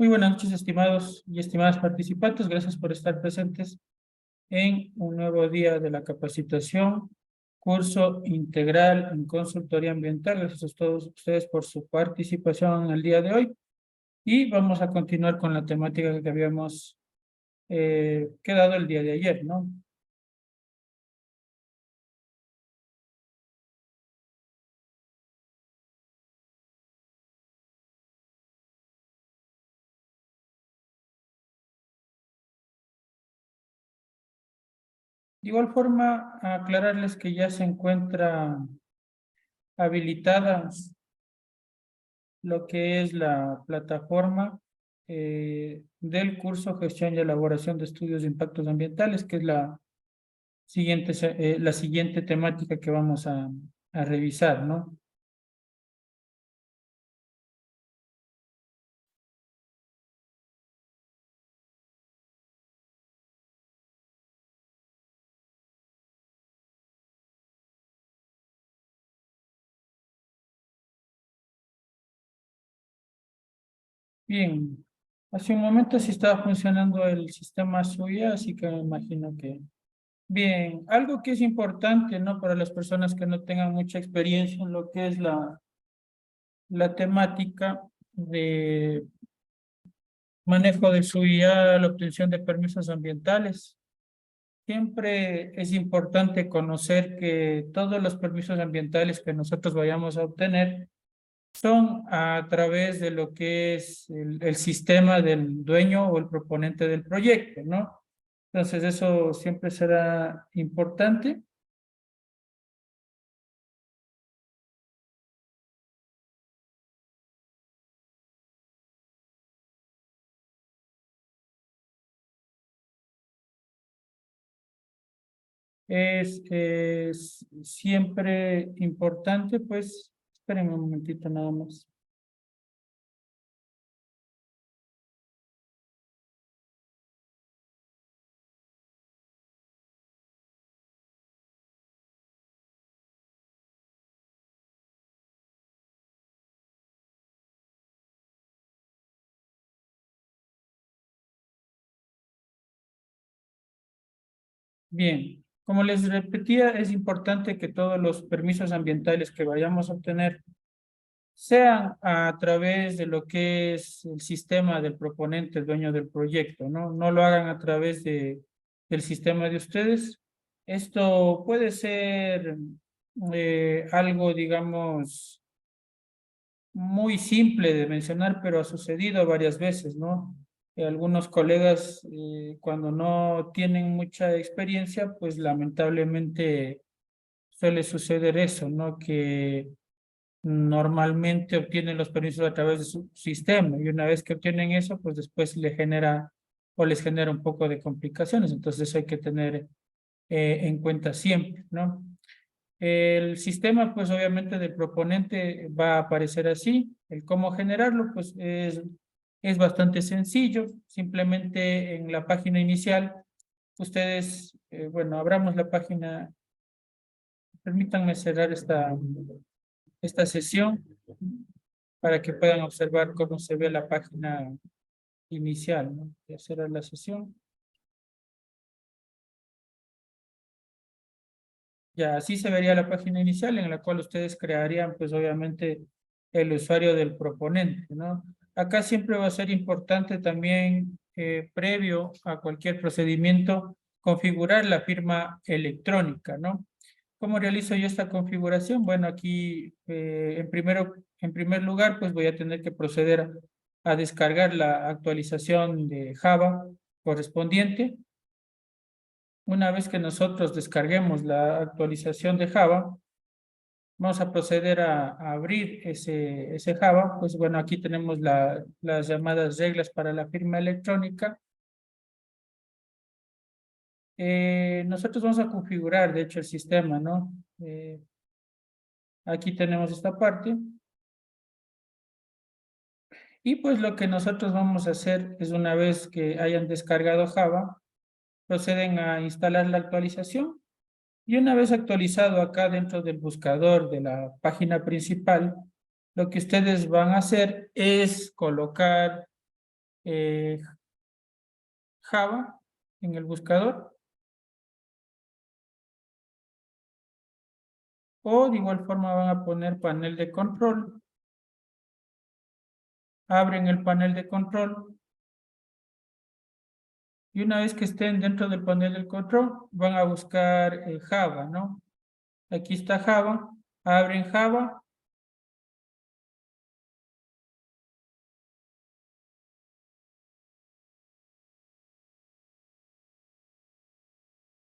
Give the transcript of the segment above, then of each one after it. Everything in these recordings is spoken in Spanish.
Muy buenas noches, estimados y estimadas participantes. Gracias por estar presentes en un nuevo día de la capacitación, curso integral en consultoría ambiental. Gracias a todos ustedes por su participación en el día de hoy. Y vamos a continuar con la temática que habíamos quedado el día de ayer, ¿no? De igual forma, aclararles que ya se encuentra habilitada lo que es la plataforma del curso Gestión y Elaboración de Estudios de Impactos Ambientales, que es la siguiente temática que vamos a revisar, ¿no? Bien, hace un momento sí estaba funcionando el sistema suya, así que me imagino que... Bien, algo que es importante, ¿no? Para las personas que no tengan mucha experiencia en lo que es la temática de manejo de su IA, la obtención de permisos ambientales. Siempre es importante conocer que todos los permisos ambientales que nosotros vayamos a obtener son a través de lo que es el sistema del dueño o el proponente del proyecto, ¿no? Entonces eso siempre será importante. Es siempre importante, pues, espérenme un momentito nada más. Bien, como les repetía, es importante que todos los permisos ambientales que vayamos a obtener sean a través de lo que es el sistema del proponente, el dueño del proyecto, ¿no? No lo hagan a través del sistema de ustedes. Esto puede ser algo, digamos, muy simple de mencionar, pero ha sucedido varias veces, ¿no? Algunos colegas, cuando no tienen mucha experiencia, pues lamentablemente suele suceder eso, ¿no? Que normalmente obtienen los permisos a través de su sistema y una vez que obtienen eso, pues después les genera un poco de complicaciones. Entonces eso hay que tener en cuenta siempre, ¿no? El sistema, pues obviamente del proponente va a aparecer así. El cómo generarlo, pues es bastante sencillo. Simplemente en la página inicial, ustedes, bueno, abramos la página. Permítanme cerrar esta sesión para que puedan observar cómo se ve la página inicial, ¿no? Voy a cerrar la sesión. Ya, así se vería la página inicial en la cual ustedes crearían, pues obviamente, el usuario del proponente, ¿no? Acá siempre va a ser importante también, previo a cualquier procedimiento, configurar la firma electrónica, ¿no? ¿Cómo realizo yo esta configuración? Bueno, aquí, en primer lugar, pues voy a tener que proceder a descargar la actualización de Java correspondiente. Una vez que nosotros descarguemos la actualización de Java, vamos a proceder a abrir ese Java. Pues bueno, aquí tenemos las llamadas reglas para la firma electrónica. Nosotros vamos a configurar, de hecho, el sistema, ¿no? Aquí tenemos esta parte. Y pues lo que nosotros vamos a hacer es, una vez que hayan descargado Java, proceden a instalar la actualización. Y una vez actualizado acá dentro del buscador de la página principal, lo que ustedes van a hacer es colocar Java en el buscador. O de igual forma van a poner panel de control. Abren el panel de control. Y una vez que estén dentro del panel de control, van a buscar Java, ¿no? Aquí está Java. Abren Java.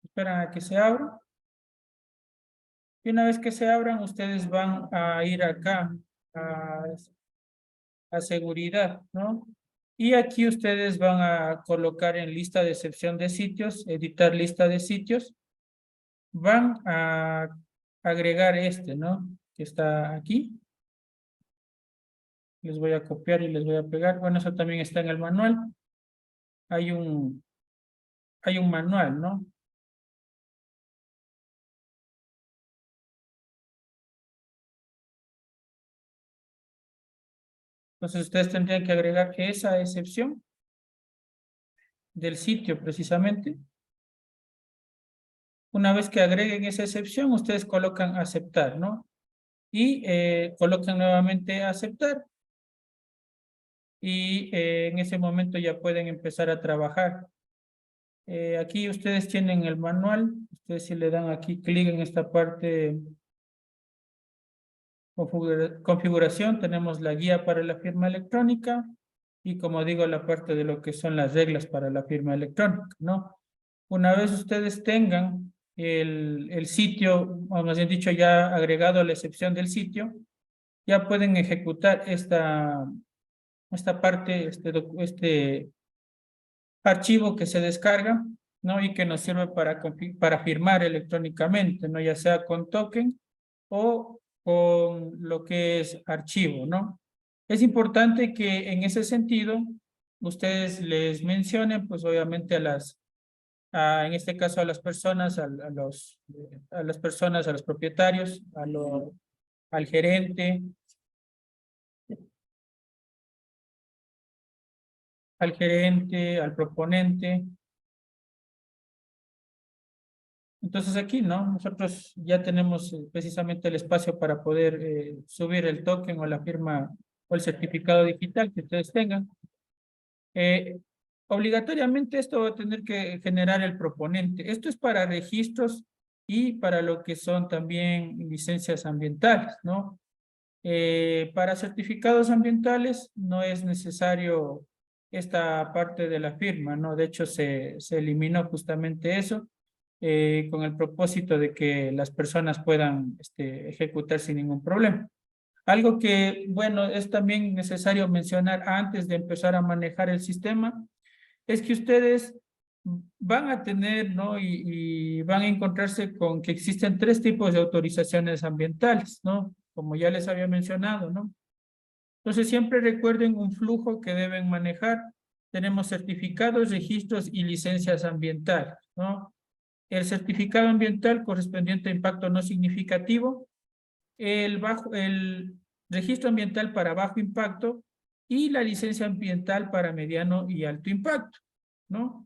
Esperan a que se abra. Y una vez que se abran, ustedes van a ir acá a seguridad, ¿no? Y aquí ustedes van a colocar en lista de excepción de sitios, editar lista de sitios. Van a agregar este, ¿no? Que está aquí. Les voy a copiar y les voy a pegar. Bueno, eso también está en el manual. Hay un manual, ¿no? Entonces ustedes tendrían que agregar esa excepción del sitio precisamente. Una vez que agreguen esa excepción, ustedes colocan aceptar, ¿no? Y colocan nuevamente aceptar. Y en ese momento ya pueden empezar a trabajar. Aquí ustedes tienen el manual. Ustedes si le dan aquí clic en esta parte configuración, tenemos la guía para la firma electrónica y como digo, la parte de lo que son las reglas para la firma electrónica, ¿no? Una vez ustedes tengan el sitio, o más bien dicho, ya agregado a la excepción del sitio, ya pueden ejecutar esta parte, este archivo que se descarga, ¿no? Y que nos sirve para firmar electrónicamente, ¿no? Ya sea con token o con lo que es archivo, ¿no? Es importante que en ese sentido ustedes les mencionen, pues obviamente en este caso a las personas, a las personas, a los propietarios, al gerente, al proponente. Entonces aquí, ¿no? Nosotros ya tenemos precisamente el espacio para poder subir el token o la firma o el certificado digital que ustedes tengan. Obligatoriamente esto va a tener que generar el proponente. Esto es para registros y para lo que son también licencias ambientales, ¿no? Para certificados ambientales no es necesario esta parte de la firma, ¿no? De hecho, se eliminó justamente eso con el propósito de que las personas puedan ejecutar sin ningún problema. Algo que, bueno, es también necesario mencionar antes de empezar a manejar el sistema, es que ustedes van a tener, ¿no? Y van a encontrarse con que existen 3 tipos de autorizaciones ambientales, ¿no? Como ya les había mencionado, ¿no? Entonces, siempre recuerden un flujo que deben manejar. Tenemos certificados, registros y licencias ambientales, ¿no? El certificado ambiental correspondiente a impacto no significativo, el registro ambiental para bajo impacto y la licencia ambiental para mediano y alto impacto, ¿no?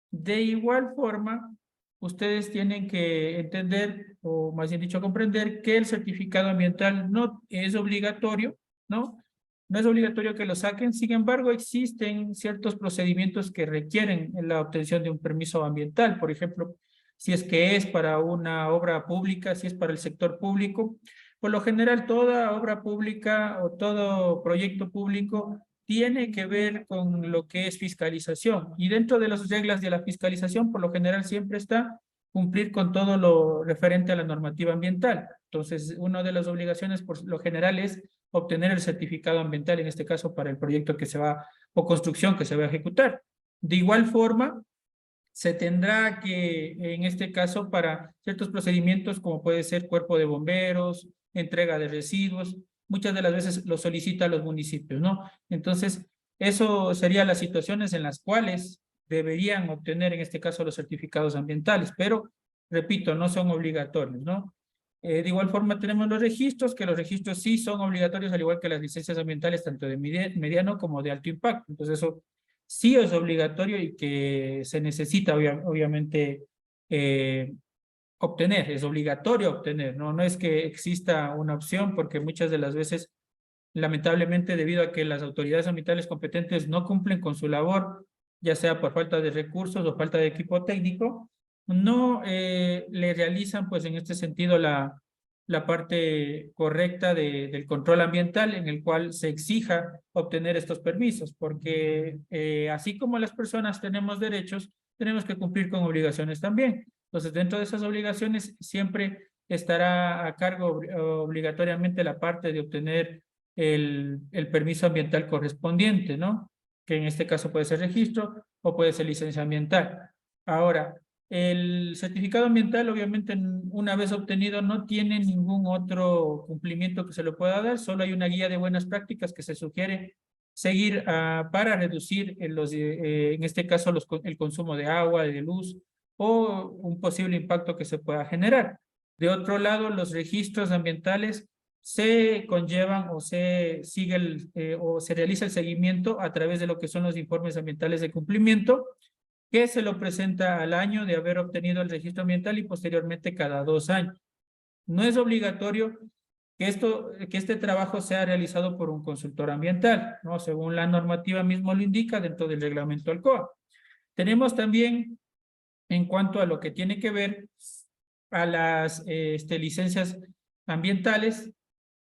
De igual forma, ustedes tienen que entender, o más bien dicho, comprender que el certificado ambiental no es obligatorio, ¿no? No es obligatorio que lo saquen, sin embargo, existen ciertos procedimientos que requieren la obtención de un permiso ambiental, por ejemplo, si es que es para una obra pública, si es para el sector público. Por lo general, toda obra pública o todo proyecto público tiene que ver con lo que es fiscalización. Y dentro de las reglas de la fiscalización, por lo general, siempre está cumplir con todo lo referente a la normativa ambiental. Entonces, una de las obligaciones, por lo general, es obtener el certificado ambiental, en este caso, para el proyecto que se va, o construcción que se va a ejecutar. De igual forma, se tendrá que, en este caso, para ciertos procedimientos, como puede ser cuerpo de bomberos, entrega de residuos, muchas de las veces lo solicitan los municipios, ¿no? Entonces, eso serían las situaciones en las cuales deberían obtener, en este caso, los certificados ambientales, pero, repito, no son obligatorios, ¿no? De igual forma tenemos los registros, que los registros sí son obligatorios, al igual que las licencias ambientales, tanto de mediano como de alto impacto. Entonces, eso sí es obligatorio y que se necesita obviamente obtener, es obligatorio obtener, ¿no? No es que exista una opción, porque muchas de las veces, lamentablemente, debido a que las autoridades ambientales competentes no cumplen con su labor, ya sea por falta de recursos o falta de equipo técnico, no le realizan, pues en este sentido, la parte correcta del control ambiental en el cual se exija obtener estos permisos, porque así como las personas tenemos derechos, tenemos que cumplir con obligaciones también. Entonces, dentro de esas obligaciones siempre estará a cargo obligatoriamente la parte de obtener el permiso ambiental correspondiente, ¿no? Que en este caso puede ser registro o puede ser licencia ambiental. Ahora, el certificado ambiental, obviamente, una vez obtenido, no tiene ningún otro cumplimiento que se le pueda dar, solo hay una guía de buenas prácticas que se sugiere seguir para reducir en este caso el consumo de agua y de luz o un posible impacto que se pueda generar. De otro lado, los registros ambientales se conllevan o se sigue o se realiza el seguimiento a través de lo que son los informes ambientales de cumplimiento, que se lo presenta al año de haber obtenido el registro ambiental y posteriormente cada 2 años. No es obligatorio que este trabajo sea realizado por un consultor ambiental, ¿no? Según la normativa mismo lo indica dentro del reglamento Alcoa. Tenemos también, en cuanto a lo que tiene que ver a las licencias ambientales,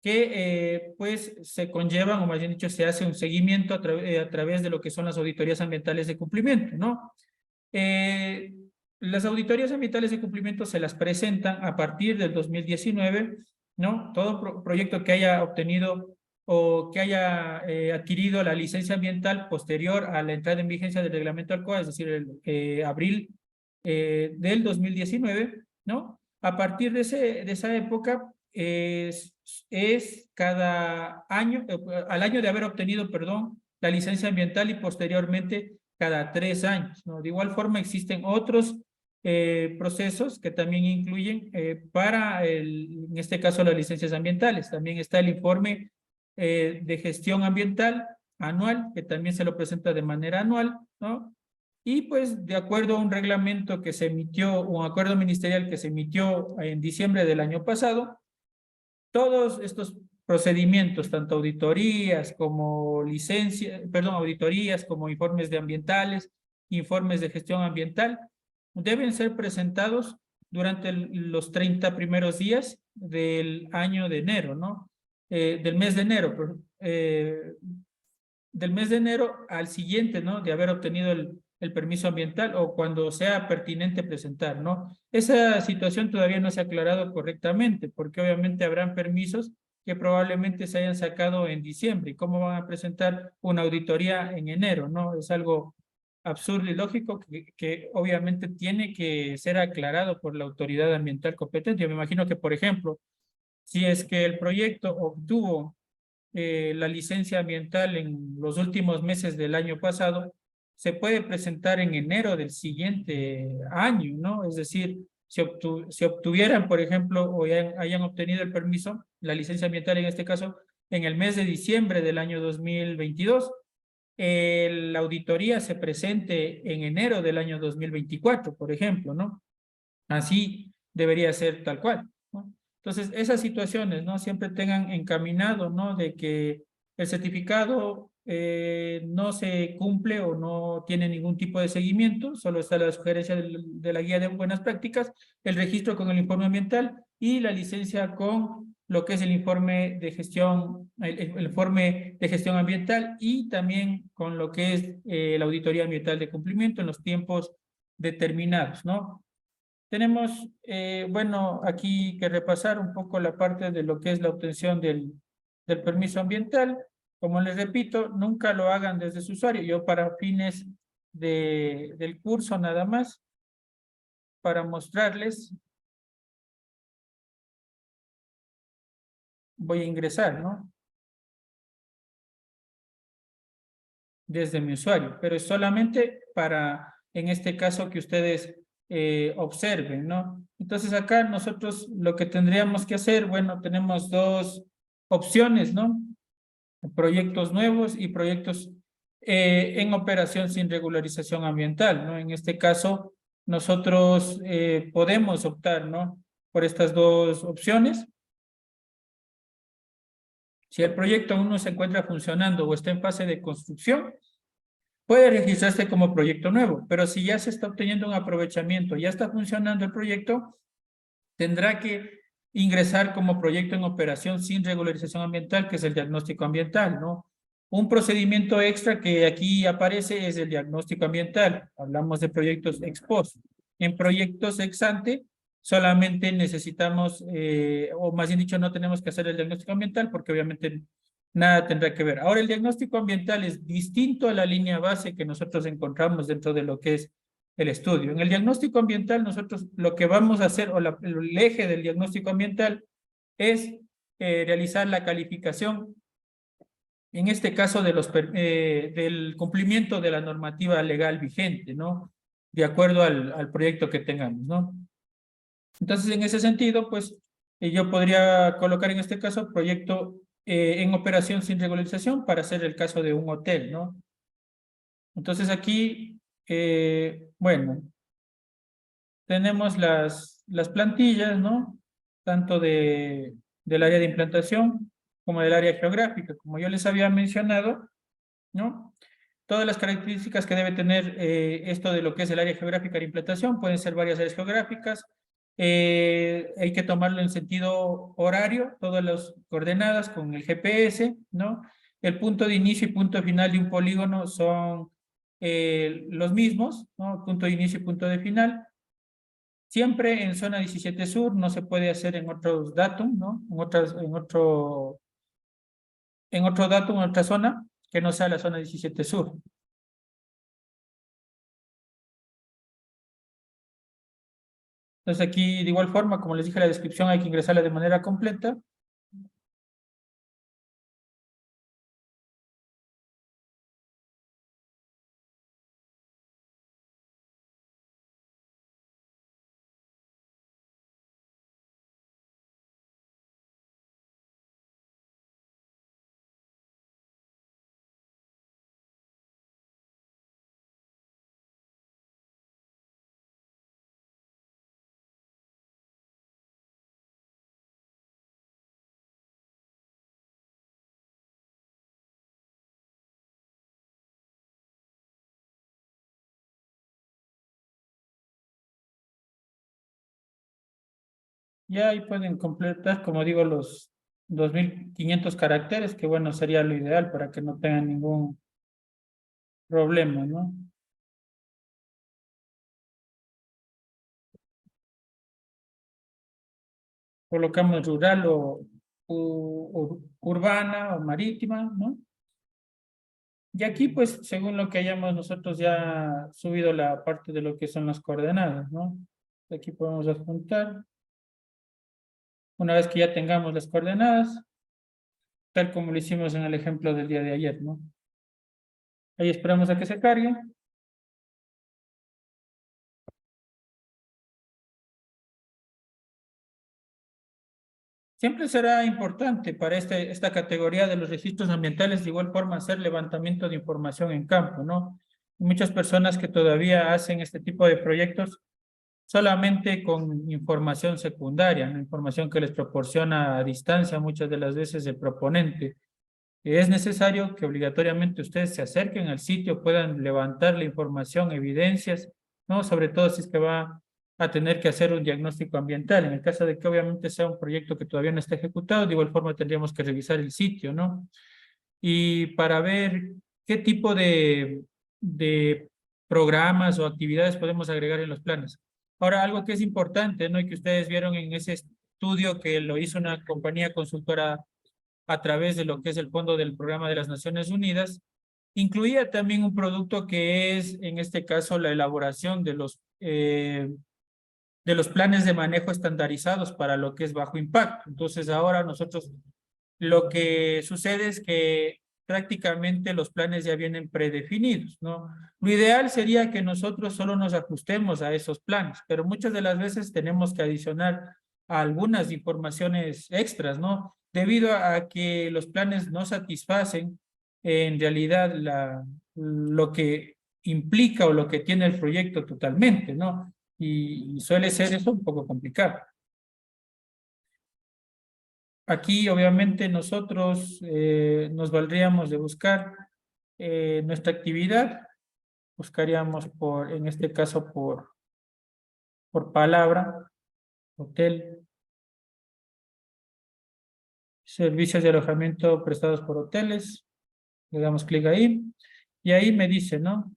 que pues se conllevan, o más bien dicho, se hace un seguimiento a través de lo que son las auditorías ambientales de cumplimiento, ¿no? Las auditorías ambientales de cumplimiento se las presentan a partir del 2019, ¿no? Todo proyecto que haya obtenido o que haya adquirido la licencia ambiental posterior a la entrada en vigencia del reglamento Alcoa, es decir, el abril del 2019, ¿no? A partir de esa época es cada año, al año de haber obtenido, perdón, la licencia ambiental y posteriormente cada 3 años, ¿no? De igual forma existen otros procesos que también incluyen en este caso, las licencias ambientales. También está el informe de gestión ambiental anual, que también se lo presenta de manera anual, ¿no? Y pues de acuerdo a un reglamento que se emitió, un acuerdo ministerial que se emitió en diciembre del año pasado, todos estos procedimientos, tanto auditorías como auditorías como informes de ambientales, informes de gestión ambiental, deben ser presentados durante los 30 primeros días del año de enero, ¿no? Del mes de enero, del mes de enero al siguiente, ¿no? De haber obtenido el permiso ambiental o cuando sea pertinente presentar, ¿no? Esa situación todavía no se ha aclarado correctamente, porque obviamente habrán permisos que probablemente se hayan sacado en diciembre. ¿Y cómo van a presentar una auditoría en enero, no? Es algo absurdo y lógico que obviamente tiene que ser aclarado por la autoridad ambiental competente. Yo me imagino que, por ejemplo, si es que el proyecto obtuvo la licencia ambiental en los últimos meses del año pasado, se puede presentar en enero del siguiente año, ¿no? Es decir, si obtuvieran, por ejemplo, o hayan obtenido el permiso, la licencia ambiental en este caso, en el mes de diciembre del año 2022, la auditoría se presente en enero del año 2024, por ejemplo, ¿no? Así debería ser tal cual, ¿no? Entonces, esas situaciones, ¿no? Siempre tengan encaminado, ¿no? De que el certificado no se cumple o no tiene ningún tipo de seguimiento, solo está la sugerencia de la guía de buenas prácticas, el registro con el informe ambiental y la licencia con lo que es el informe de gestión, el informe de gestión ambiental y también con lo que es la auditoría ambiental de cumplimiento en los tiempos determinados, ¿no? Tenemos, bueno, aquí que repasar un poco la parte de lo que es la obtención del permiso ambiental. Como les repito, nunca lo hagan desde su usuario. Yo para fines del curso nada más, para mostrarles, voy a ingresar, ¿no? Desde mi usuario, pero es solamente para, en este caso, que ustedes observen, ¿no? Entonces acá nosotros lo que tendríamos que hacer, bueno, tenemos dos opciones, ¿no? Proyectos nuevos y proyectos en operación sin regularización ambiental, ¿no? En este caso, nosotros podemos optar, ¿no?, por estas dos opciones. Si el proyecto aún no se encuentra funcionando o está en fase de construcción, puede registrarse como proyecto nuevo, pero si ya se está obteniendo un aprovechamiento, ya está funcionando el proyecto, tendrá que ingresar como proyecto en operación sin regularización ambiental, que es el diagnóstico ambiental, ¿no? Un procedimiento extra que aquí aparece es el diagnóstico ambiental. Hablamos de proyectos ex post. En proyectos ex ante, solamente necesitamos, o más bien dicho, no tenemos que hacer el diagnóstico ambiental porque obviamente nada tendrá que ver. Ahora, el diagnóstico ambiental es distinto a la línea base que nosotros encontramos dentro de lo que es el estudio. En el diagnóstico ambiental, nosotros lo que vamos a hacer, o el eje del diagnóstico ambiental, es realizar la calificación, en este caso, del cumplimiento de la normativa legal vigente, ¿no? De acuerdo al proyecto que tengamos, ¿no? Entonces, en ese sentido, pues, yo podría colocar en este caso proyecto en operación sin regularización para hacer el caso de un hotel, ¿no? Entonces aquí, bueno, tenemos las plantillas, ¿no? Tanto del área de implantación como del área geográfica. Como yo les había mencionado, ¿no? Todas las características que debe tener esto de lo que es el área geográfica de implantación, pueden ser varias áreas geográficas, hay que tomarlo en sentido horario, todas las coordenadas con el GPS, ¿no? El punto de inicio y punto final de un polígono son los mismos, ¿no? Punto de inicio y punto de final. Siempre en zona 17 sur, no se puede hacer en otros datum, ¿no? En otro datum, en otra zona, que no sea la zona 17 sur. Entonces aquí, de igual forma, como les dije, la descripción hay que ingresarla de manera completa. Ya ahí pueden completar, como digo, los 2500 caracteres, que bueno, sería lo ideal para que no tengan ningún problema, ¿no? Colocamos rural o urbana o marítima, ¿no? Y aquí, pues, según lo que hayamos nosotros ya subido la parte de lo que son las coordenadas, ¿no? Aquí podemos adjuntar. Una vez que ya tengamos las coordenadas, tal como lo hicimos en el ejemplo del día de ayer, ¿no? Ahí esperamos a que se cargue. Siempre será importante para esta categoría de los registros ambientales de igual forma hacer levantamiento de información en campo, ¿no? Muchas personas que todavía hacen este tipo de proyectos solamente con información secundaria, ¿no? Información que les proporciona a distancia muchas de las veces el proponente. Es necesario que obligatoriamente ustedes se acerquen al sitio, puedan levantar la información, evidencias, ¿no? Sobre todo si es que va a tener que hacer un diagnóstico ambiental. En el caso de que obviamente sea un proyecto que todavía no está ejecutado, de igual forma tendríamos que revisar el sitio, ¿no? Y para ver qué tipo de programas o actividades podemos agregar en los planes. Ahora, algo que es importante, ¿no? Y que ustedes vieron en ese estudio que lo hizo una compañía consultora a través de lo que es el Fondo del Programa de las Naciones Unidas, incluía también un producto que es, en este caso, la elaboración de los planes de manejo estandarizados para lo que es bajo impacto. Entonces, ahora nosotros lo que sucede es que prácticamente los planes ya vienen predefinidos, ¿no? Lo ideal sería que nosotros solo nos ajustemos a esos planes, pero muchas de las veces tenemos que adicionar algunas informaciones extras, ¿no? Debido a que los planes no satisfacen en realidad lo que implica o lo que tiene el proyecto totalmente, ¿no? Y suele ser eso un poco complicado. Aquí, obviamente, nosotros nos valdríamos de buscar nuestra actividad, buscaríamos en este caso, por palabra, hotel, servicios de alojamiento prestados por hoteles, le damos clic ahí, y ahí me dice, ¿no?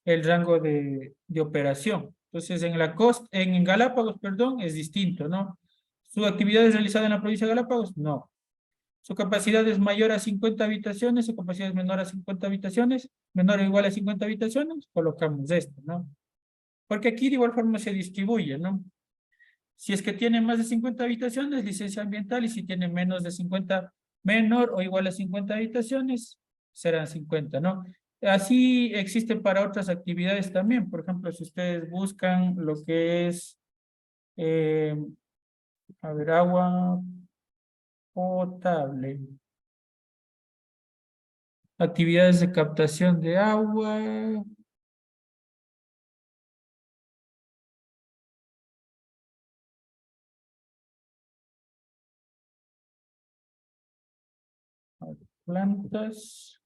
El rango de operación. Entonces, en Galápagos, perdón, es distinto, ¿no? ¿Su actividad es realizada en la provincia de Galápagos? No. ¿Su capacidad es mayor a 50 habitaciones? ¿Su capacidad es menor a 50 habitaciones? ¿Menor o igual a 50 habitaciones? Colocamos esto, ¿no? Porque aquí de igual forma se distribuye, ¿no? Si es que tiene más de 50 habitaciones, licencia ambiental, y si tiene menos de 50, menor o igual a 50 habitaciones, serán 50, ¿no? Así existe para otras actividades también. Por ejemplo, si ustedes buscan lo que es, eh, a ver, agua potable, actividades de captación de agua, plantas.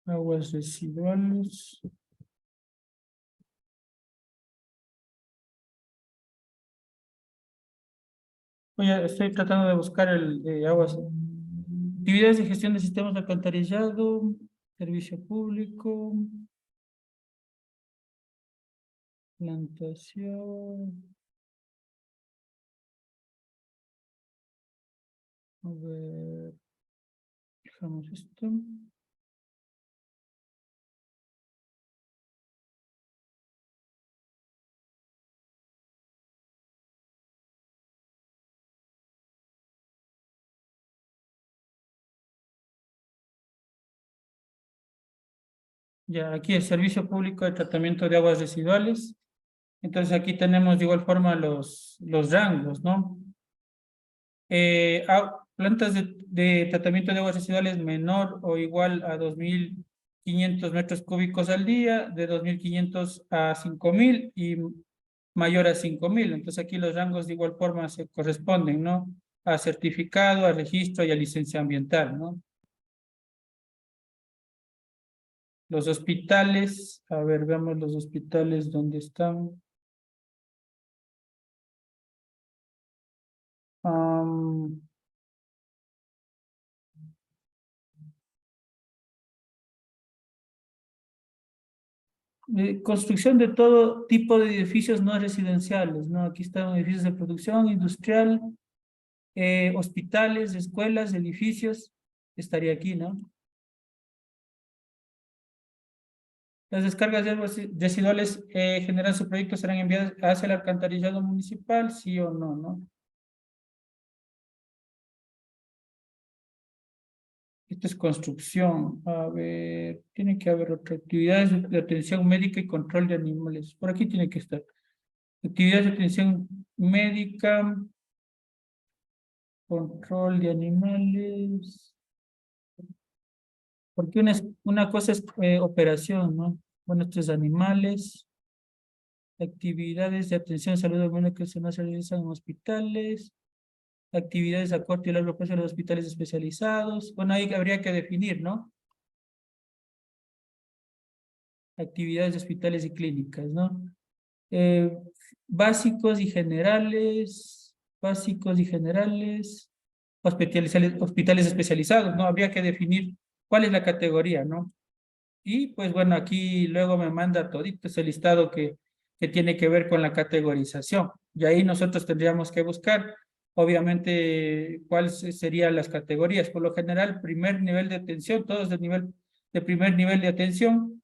Aguas residuales. Oye, estoy tratando de buscar el aguas. Actividades de gestión de sistemas de alcantarillado, servicio público, plantación. A ver, dejamos esto. Ya, aquí el servicio público de tratamiento de aguas residuales. Entonces aquí tenemos de igual forma los rangos, ¿no? Plantas de tratamiento de aguas residuales menor o igual a 2.500 metros cúbicos al día, de 2.500 a 5.000 y mayor a 5.000. Entonces aquí los rangos de igual forma se corresponden, ¿no? A certificado, a registro y a licencia ambiental, ¿no? Los hospitales, a ver, veamos los hospitales dónde están. Am, construcción de todo tipo de edificios no residenciales, ¿no? Aquí están edificios de producción industrial, hospitales, escuelas, edificios, estaría aquí, ¿no? Las descargas de aguas residuales generan su proyecto serán enviadas hacia el alcantarillado municipal, sí o no, ¿no? Esto es construcción. A ver, tiene que haber otra. Actividades de atención médica y control de animales. Por aquí tiene que estar. Actividades de atención médica, control de animales. Porque una cosa es operación, ¿no? Bueno, estos animales, actividades de atención, salud humana que se no se realizan en hospitales, actividades a corto y largo plazo en los hospitales especializados. Bueno, ahí habría que definir, ¿no? Actividades de hospitales y clínicas, ¿no? Eh, básicos y generales, hospitales especializados, ¿no? Habría que definir cuál es la categoría, ¿no? Y pues bueno, aquí luego me manda todito ese listado que tiene que ver con la categorización. Y ahí nosotros tendríamos que buscar, obviamente, cuáles serían las categorías. Por lo general, primer nivel de atención, todos de primer nivel de atención.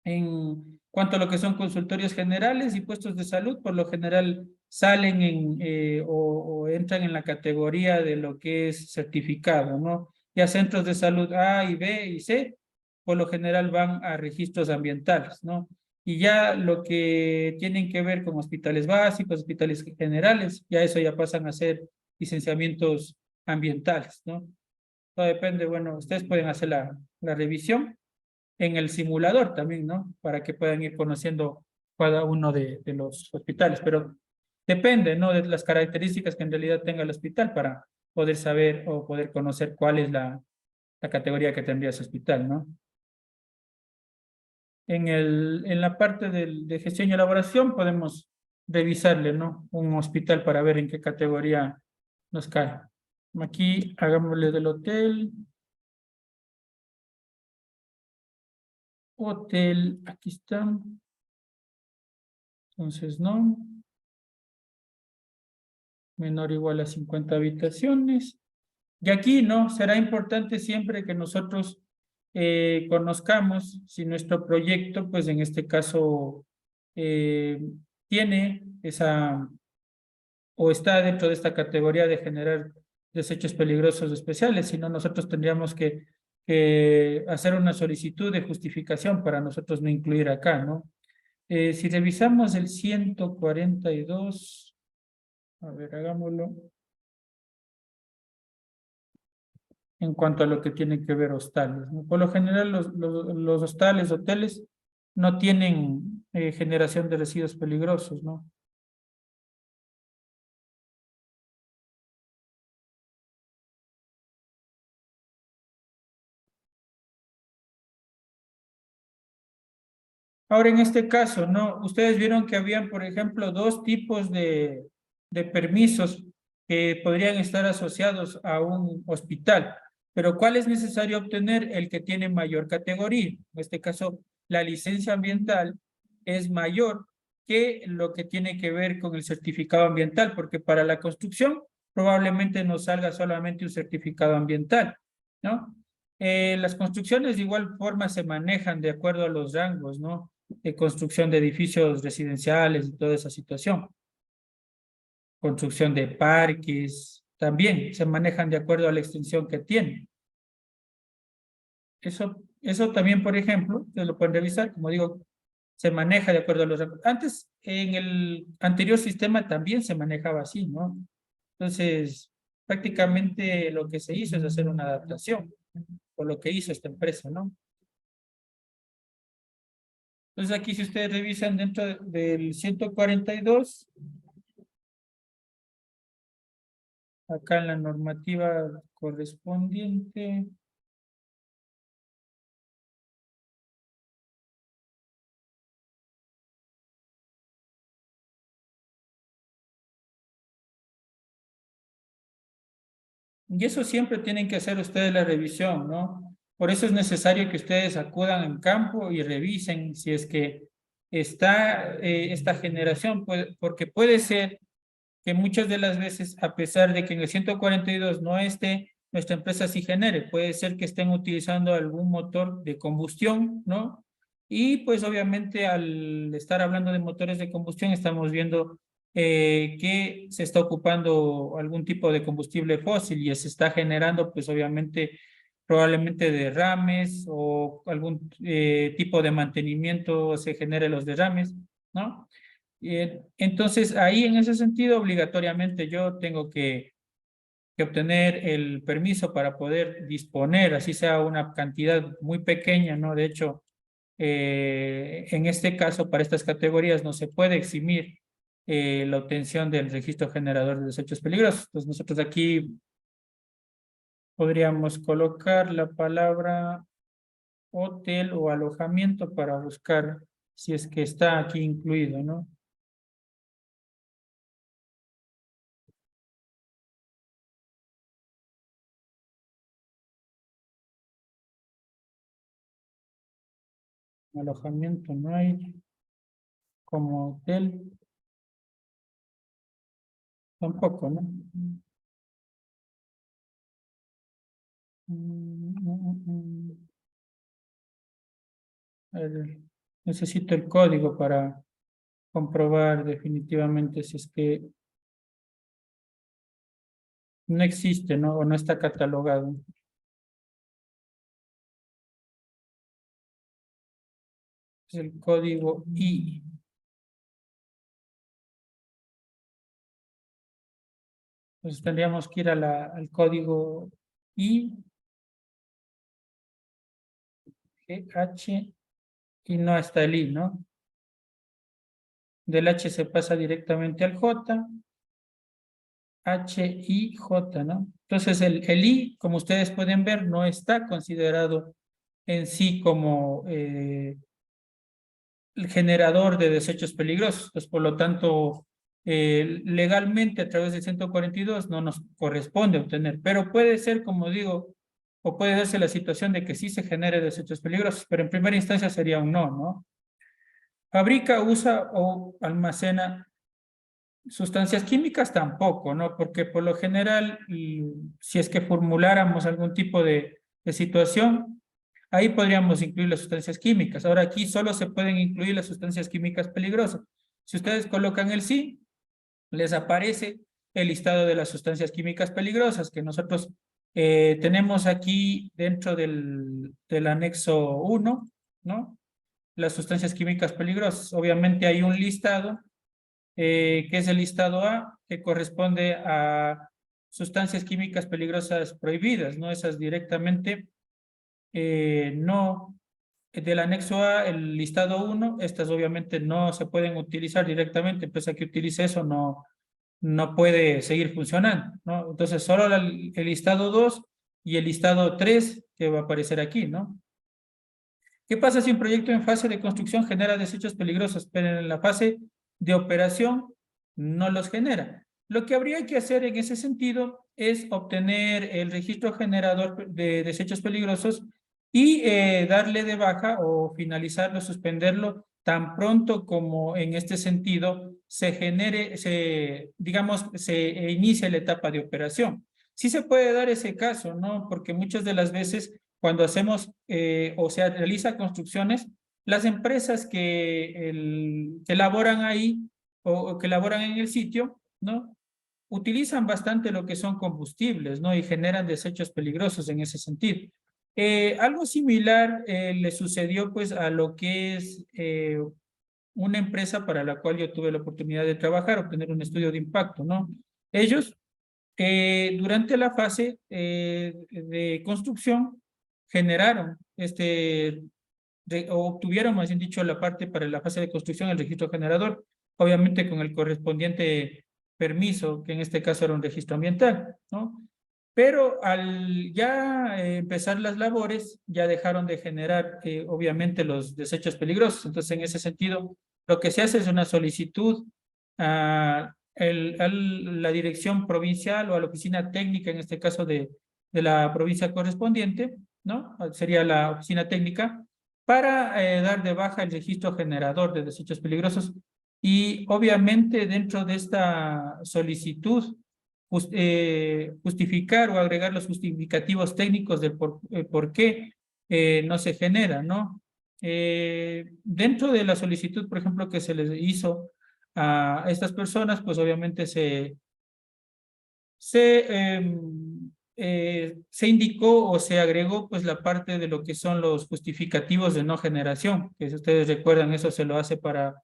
En cuanto a lo que son consultorios generales y puestos de salud, por lo general salen o entran en la categoría de lo que es certificado, ¿no? Ya centros de salud A y B y C, por lo general van a registros ambientales, ¿no? Y ya lo que tienen que ver con hospitales básicos, hospitales generales, ya eso ya pasan a ser licenciamientos ambientales, ¿no? Todo depende, bueno, ustedes pueden hacer la revisión en el simulador también, ¿no? Para que puedan ir conociendo cada uno de los hospitales, pero depende, ¿no? De las características que en realidad tenga el hospital para poder saber o poder conocer cuál es la categoría que tendría ese hospital, ¿no? En la parte de gestión y elaboración podemos revisarle, ¿no? Un hospital para ver en qué categoría nos cae. Aquí hagámosle del hotel. Hotel, aquí está. Entonces, no. Menor o igual a 50 habitaciones. Y aquí, ¿no? Será importante siempre que nosotros conozcamos si nuestro proyecto, pues en este caso, eh, tiene esa o está dentro de esta categoría de generar desechos peligrosos especiales, si no nosotros tendríamos que hacer una solicitud de justificación para nosotros no incluir acá, ¿no? Si revisamos el 142, a ver, hagámoslo, en cuanto a lo que tiene que ver hostales, ¿no? Por lo general, los hostales, hoteles, no tienen generación de residuos peligrosos, ¿no? Ahora, en este caso, ¿no? Ustedes vieron que habían, por ejemplo, dos tipos de permisos que podrían estar asociados a un hospital, pero ¿cuál es necesario obtener? El que tiene mayor categoría. En este caso, la licencia ambiental es mayor que lo que tiene que ver con el certificado ambiental, porque para la construcción probablemente nos salga solamente un certificado ambiental, ¿no? Las construcciones de igual forma se manejan de acuerdo a los rangos, ¿no? De construcción de edificios residenciales y toda esa situación. Construcción de parques, también se manejan de acuerdo a la extensión que tienen. Eso también, por ejemplo, ustedes lo pueden revisar, como digo, se maneja de acuerdo a los rangos. Antes, en el anterior sistema también se manejaba así, ¿no? Entonces, prácticamente lo que se hizo es hacer una adaptación, por lo que hizo esta empresa, ¿no? Entonces, aquí si ustedes revisan dentro del 142, acá en la normativa correspondiente, y eso siempre tienen que hacer ustedes la revisión, ¿no? Por eso es necesario que ustedes acudan en campo y revisen si es que está esta generación, porque puede ser que muchas de las veces, a pesar de que en el 142 no esté, nuestra empresa sí genere. Puede ser que estén utilizando algún motor de combustión, ¿no? Y pues obviamente al estar hablando de motores de combustión, estamos viendo que se está ocupando algún tipo de combustible fósil y se está generando pues obviamente probablemente derrames o algún tipo de mantenimiento se genere los derrames, ¿no? Entonces, ahí en ese sentido, obligatoriamente yo tengo que obtener el permiso para poder disponer, así sea una cantidad muy pequeña, ¿no? De hecho, en este caso, para estas categorías no se puede eximir la obtención del registro generador de desechos peligrosos. Entonces, nosotros aquí podríamos colocar la palabra hotel o alojamiento para buscar si es que está aquí incluido, ¿no? Alojamiento no hay. Como hotel, tampoco, ¿no? A ver, necesito el código para comprobar definitivamente si es que no existe, ¿no? O no está catalogado. Es el código I. Entonces tendríamos que ir a al código I, H, y no está el I, ¿no? Del H se pasa directamente al J, H, I, J, ¿no? Entonces el I, como ustedes pueden ver, no está considerado en sí como el generador de desechos peligrosos. Pues, por lo tanto, legalmente a través del 142 no nos corresponde obtener, pero puede ser, como digo, o puede darse la situación de que sí se genere desechos peligrosos, pero en primera instancia sería un no, ¿no? Fabrica, usa o almacena sustancias químicas tampoco, ¿no? Porque por lo general, si es que formuláramos algún tipo de situación, ahí podríamos incluir las sustancias químicas. Ahora aquí solo se pueden incluir las sustancias químicas peligrosas. Si ustedes colocan el sí, les aparece el listado de las sustancias químicas peligrosas que nosotros tenemos aquí dentro del anexo 1, ¿no? Las sustancias químicas peligrosas. Obviamente hay un listado que es el listado A, que corresponde a sustancias químicas peligrosas prohibidas, ¿no? Esas directamente no, del anexo A, el listado 1, estas obviamente no se pueden utilizar directamente, pese a que utilice eso, no puede seguir funcionando, ¿no? Entonces, solo el listado 2 y el listado 3 que va a aparecer aquí, ¿no? ¿Qué pasa si un proyecto en fase de construcción genera desechos peligrosos, pero en la fase de operación no los genera? Lo que habría que hacer en ese sentido es obtener el registro generador de desechos peligrosos y darle de baja o finalizarlo, suspenderlo tan pronto como en este sentido se genere, digamos, se inicie la etapa de operación. Sí se puede dar ese caso, ¿no? Porque muchas de las veces cuando hacemos o se realiza construcciones, las empresas que elaboran ahí o que elaboran en el sitio, ¿no? Utilizan bastante lo que son combustibles, ¿no? Y generan desechos peligrosos en ese sentido. Algo similar le sucedió pues a lo que es una empresa para la cual yo tuve la oportunidad de trabajar, obtener un estudio de impacto, ¿no? Ellos durante la fase de construcción generaron o obtuvieron, más bien dicho, la parte para la fase de construcción, el registro generador, obviamente con el correspondiente permiso, que en este caso era un registro ambiental, ¿no? Pero al ya empezar las labores, ya dejaron de generar, obviamente, los desechos peligrosos. Entonces, en ese sentido, lo que se hace es una solicitud a la dirección provincial o a la oficina técnica, en este caso de la provincia correspondiente, ¿no? Sería la oficina técnica, para dar de baja el registro generador de desechos peligrosos. Y obviamente dentro de esta solicitud, justificar o agregar los justificativos técnicos del por qué no se genera, ¿no? Dentro de la solicitud, por ejemplo, que se les hizo a estas personas, pues obviamente se indicó o se agregó pues la parte de lo que son los justificativos de no generación, que si ustedes recuerdan eso se lo hace para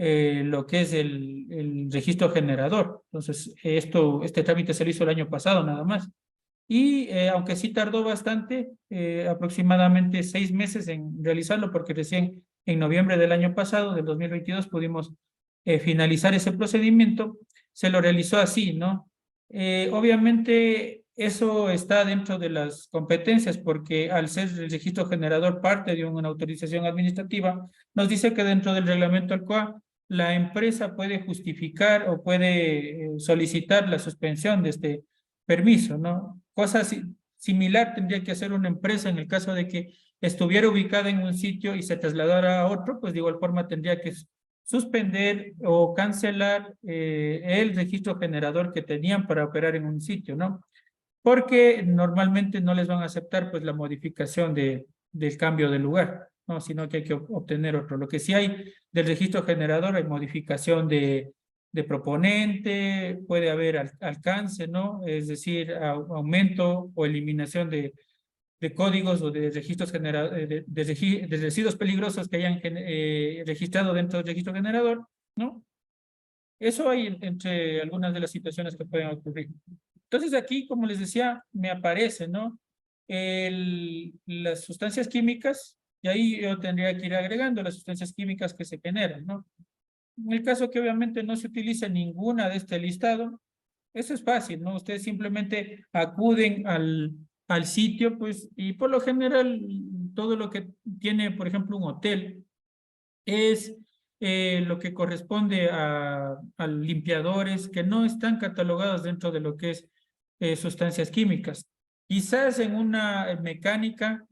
lo que es el registro generador. Entonces, este trámite se lo hizo el año pasado nada más. Y aunque sí tardó bastante, aproximadamente 6 meses en realizarlo, porque recién en noviembre del año pasado, del 2022, pudimos finalizar ese procedimiento, se lo realizó así, ¿no? Obviamente eso está dentro de las competencias, porque al ser el registro generador parte de una autorización administrativa, nos dice que dentro del reglamento ALCOA, la empresa puede justificar o puede solicitar la suspensión de este permiso, ¿no? Cosa similar tendría que hacer una empresa en el caso de que estuviera ubicada en un sitio y se trasladara a otro, pues de igual forma tendría que suspender o cancelar el registro generador que tenían para operar en un sitio, ¿no? Porque normalmente no les van a aceptar pues la modificación del cambio de lugar. ¿no? Sino que hay que obtener otro. Lo que sí hay del registro generador hay modificación de proponente, puede haber alcance, ¿no? Es decir, aumento o eliminación de códigos o de registros de residuos peligrosos que hayan registrado dentro del registro generador, ¿no? Eso hay entre algunas de las situaciones que pueden ocurrir. Entonces aquí, como les decía, me aparece, ¿no? Las sustancias químicas, y ahí yo tendría que ir agregando las sustancias químicas que se generan, ¿no? En el caso que obviamente no se utilice ninguna de este listado, eso es fácil, ¿no? Ustedes simplemente acuden al sitio, pues, y por lo general, todo lo que tiene, por ejemplo, un hotel, es lo que corresponde a limpiadores que no están catalogados dentro de lo que es sustancias químicas. Quizás en una mecánica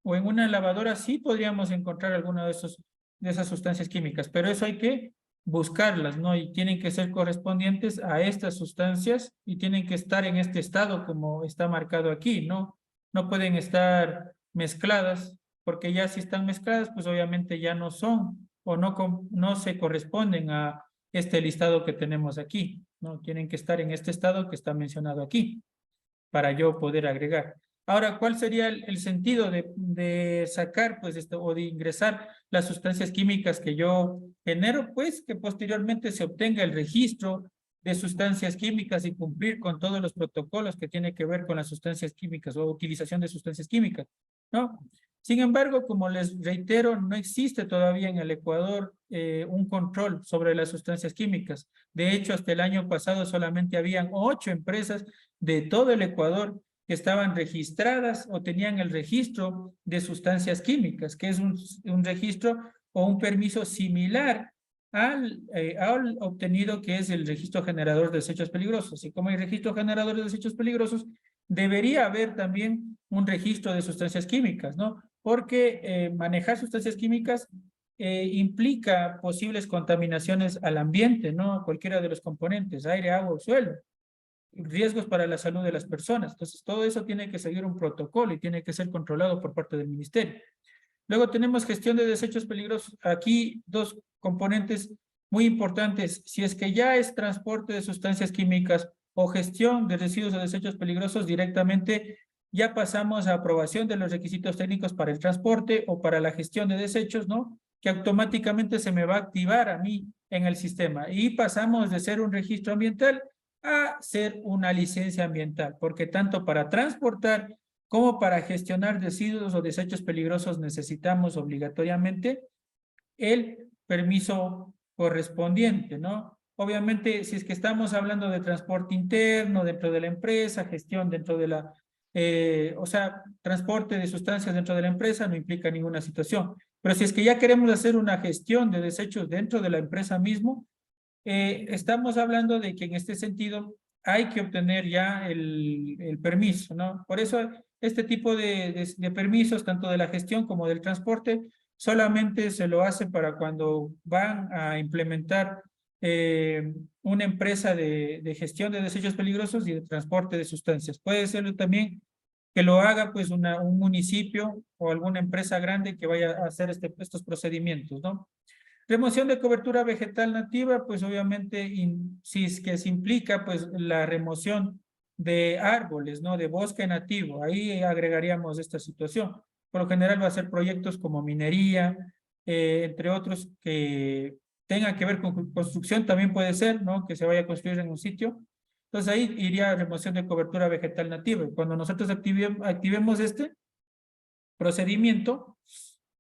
o en una lavadora sí podríamos encontrar alguna de esas sustancias químicas, pero eso hay que buscarlas, ¿no? Y tienen que ser correspondientes a estas sustancias y tienen que estar en este estado como está marcado aquí, ¿no? No pueden estar mezcladas, porque ya si están mezcladas, pues obviamente ya no son o no se corresponden a este listado que tenemos aquí, ¿no? Tienen que estar en este estado que está mencionado aquí para yo poder agregar. Ahora, ¿cuál sería el sentido de sacar, pues, esto, o de ingresar las sustancias químicas que yo genero? Pues, que posteriormente se obtenga el registro de sustancias químicas y cumplir con todos los protocolos que tiene que ver con las sustancias químicas o utilización de sustancias químicas, ¿no? Sin embargo, como les reitero, no existe todavía en el Ecuador un control sobre las sustancias químicas. De hecho, hasta el año pasado solamente habían 8 empresas de todo el Ecuador que estaban registradas o tenían el registro de sustancias químicas, que es un registro o un permiso similar al obtenido que es el registro generador de desechos peligrosos. Y como hay registro generador de desechos peligrosos, debería haber también un registro de sustancias químicas, ¿no? Porque manejar sustancias químicas implica posibles contaminaciones al ambiente, ¿no? Cualquiera de los componentes, aire, agua o suelo, riesgos para la salud de las personas. Entonces, todo eso tiene que seguir un protocolo y tiene que ser controlado por parte del ministerio. Luego tenemos gestión de desechos peligrosos. Aquí dos componentes muy importantes. Si es que ya es transporte de sustancias químicas o gestión de residuos o desechos peligrosos, directamente ya pasamos a aprobación de los requisitos técnicos para el transporte o para la gestión de desechos, ¿no? Que automáticamente se me va a activar a mí en el sistema. Y pasamos de ser un registro ambiental a ser una licencia ambiental, porque tanto para transportar como para gestionar residuos o desechos peligrosos necesitamos obligatoriamente el permiso correspondiente, ¿no? Obviamente, si es que estamos hablando de transporte interno dentro de la empresa, gestión dentro de la, o sea, transporte de sustancias dentro de la empresa no implica ninguna situación. Pero si es que ya queremos hacer una gestión de desechos dentro de la empresa mismo, estamos hablando de que en este sentido hay que obtener ya el permiso, ¿no? Por eso este tipo de permisos, tanto de la gestión como del transporte, solamente se lo hace para cuando van a implementar una empresa de gestión de desechos peligrosos y de transporte de sustancias. Puede ser también que lo haga pues un municipio o alguna empresa grande que vaya a hacer estos procedimientos, ¿no? Remoción de cobertura vegetal nativa, pues obviamente si es que se implica pues la remoción de árboles, ¿no? De bosque nativo, ahí agregaríamos esta situación. Por lo general va a ser proyectos como minería, entre otros que tengan que ver con construcción también puede ser, ¿no? Que se vaya a construir en un sitio. Entonces ahí iría remoción de cobertura vegetal nativa. Cuando nosotros activemos este procedimiento,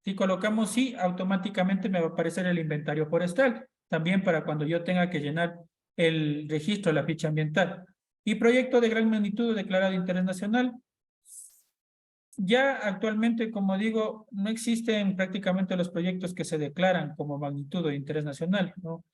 si colocamos sí, automáticamente me va a aparecer el inventario forestal, también para cuando yo tenga que llenar el registro de la ficha ambiental. Y proyecto de gran magnitud declarado de interés nacional. Ya actualmente, como digo, no existen prácticamente los proyectos que se declaran como magnitud de interés nacional, ¿no?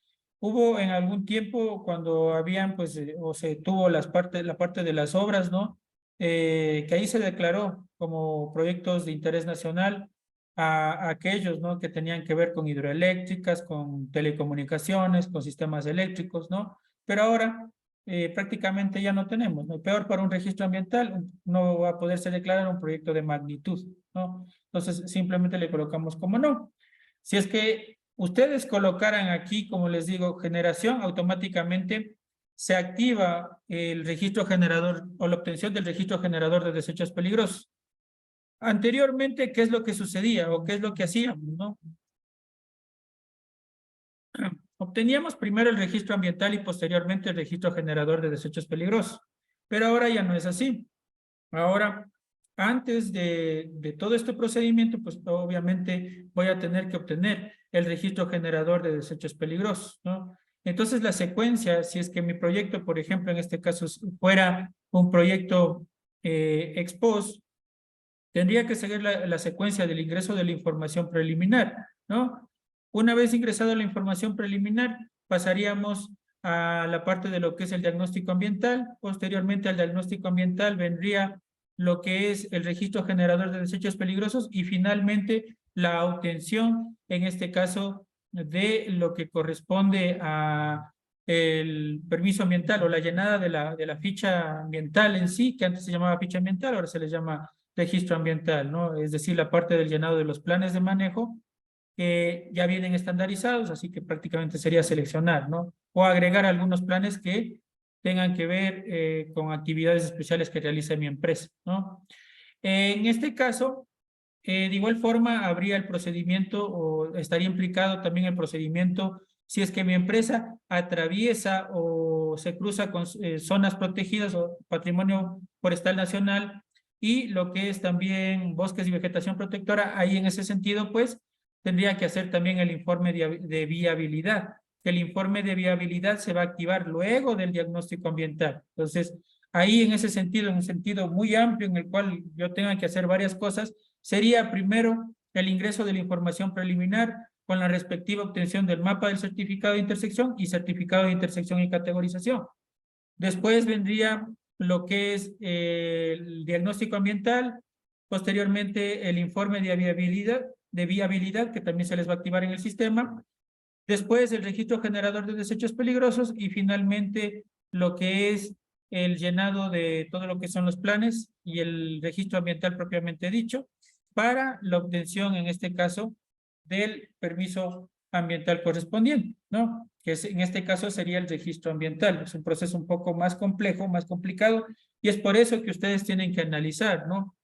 Hubo en algún tiempo cuando habían, pues, o se tuvo la parte de las obras, ¿no? Que ahí se declaró como proyectos de interés nacional a aquellos, ¿no? Que tenían que ver con hidroeléctricas, con telecomunicaciones, con sistemas eléctricos, ¿no? Pero ahora prácticamente ya no tenemos, ¿no? Peor para un registro ambiental, no va a poderse declarar un proyecto de magnitud, ¿no? Entonces, simplemente le colocamos como no. Si es que ustedes colocaran aquí, como les digo, generación, automáticamente se activa el registro generador o la obtención del registro generador de desechos peligrosos. Anteriormente, ¿qué es lo que sucedía o qué es lo que hacíamos, no? Obteníamos primero el registro ambiental y posteriormente el registro generador de desechos peligrosos. Pero ahora ya no es así. Ahora, antes de todo este procedimiento, pues obviamente voy a tener que obtener el registro generador de desechos peligrosos, ¿no? Entonces, la secuencia, si es que mi proyecto, por ejemplo, en este caso fuera un proyecto ex post, tendría que seguir la secuencia del ingreso de la información preliminar, ¿no? Una vez ingresada la información preliminar, pasaríamos a la parte de lo que es el diagnóstico ambiental. Posteriormente al diagnóstico ambiental vendría lo que es el registro generador de desechos peligrosos y finalmente la obtención, en este caso, de lo que corresponde a el permiso ambiental o la llenada de la ficha ambiental en sí, que antes se llamaba ficha ambiental, ahora se le llama registro ambiental, ¿no? Es decir, la parte del llenado de los planes de manejo que ya vienen estandarizados, así que prácticamente sería seleccionar, ¿no? O agregar algunos planes que tengan que ver con actividades especiales que realice mi empresa, ¿no? En este caso, de igual forma, habría el procedimiento o estaría implicado también el procedimiento si es que mi empresa atraviesa o se cruza con zonas protegidas o patrimonio forestal nacional y lo que es también bosques y vegetación protectora, ahí en ese sentido, pues, tendría que hacer también el informe de viabilidad. El informe de viabilidad se va a activar luego del diagnóstico ambiental. Entonces, ahí en ese sentido, en un sentido muy amplio en el cual yo tenga que hacer varias cosas, sería primero el ingreso de la información preliminar con la respectiva obtención del mapa del certificado de intersección y certificado de intersección y categorización. Después vendría lo que es el diagnóstico ambiental, posteriormente el informe de viabilidad que también se les va a activar en el sistema, después el registro generador de desechos peligrosos y finalmente lo que es el llenado de todo lo que son los planes y el registro ambiental propiamente dicho para la obtención, en este caso, del permiso ambiental correspondiente, ¿no? Que en este caso sería el registro ambiental. Es un proceso un poco más complejo, más complicado, y es por eso que ustedes tienen que analizar, ¿no?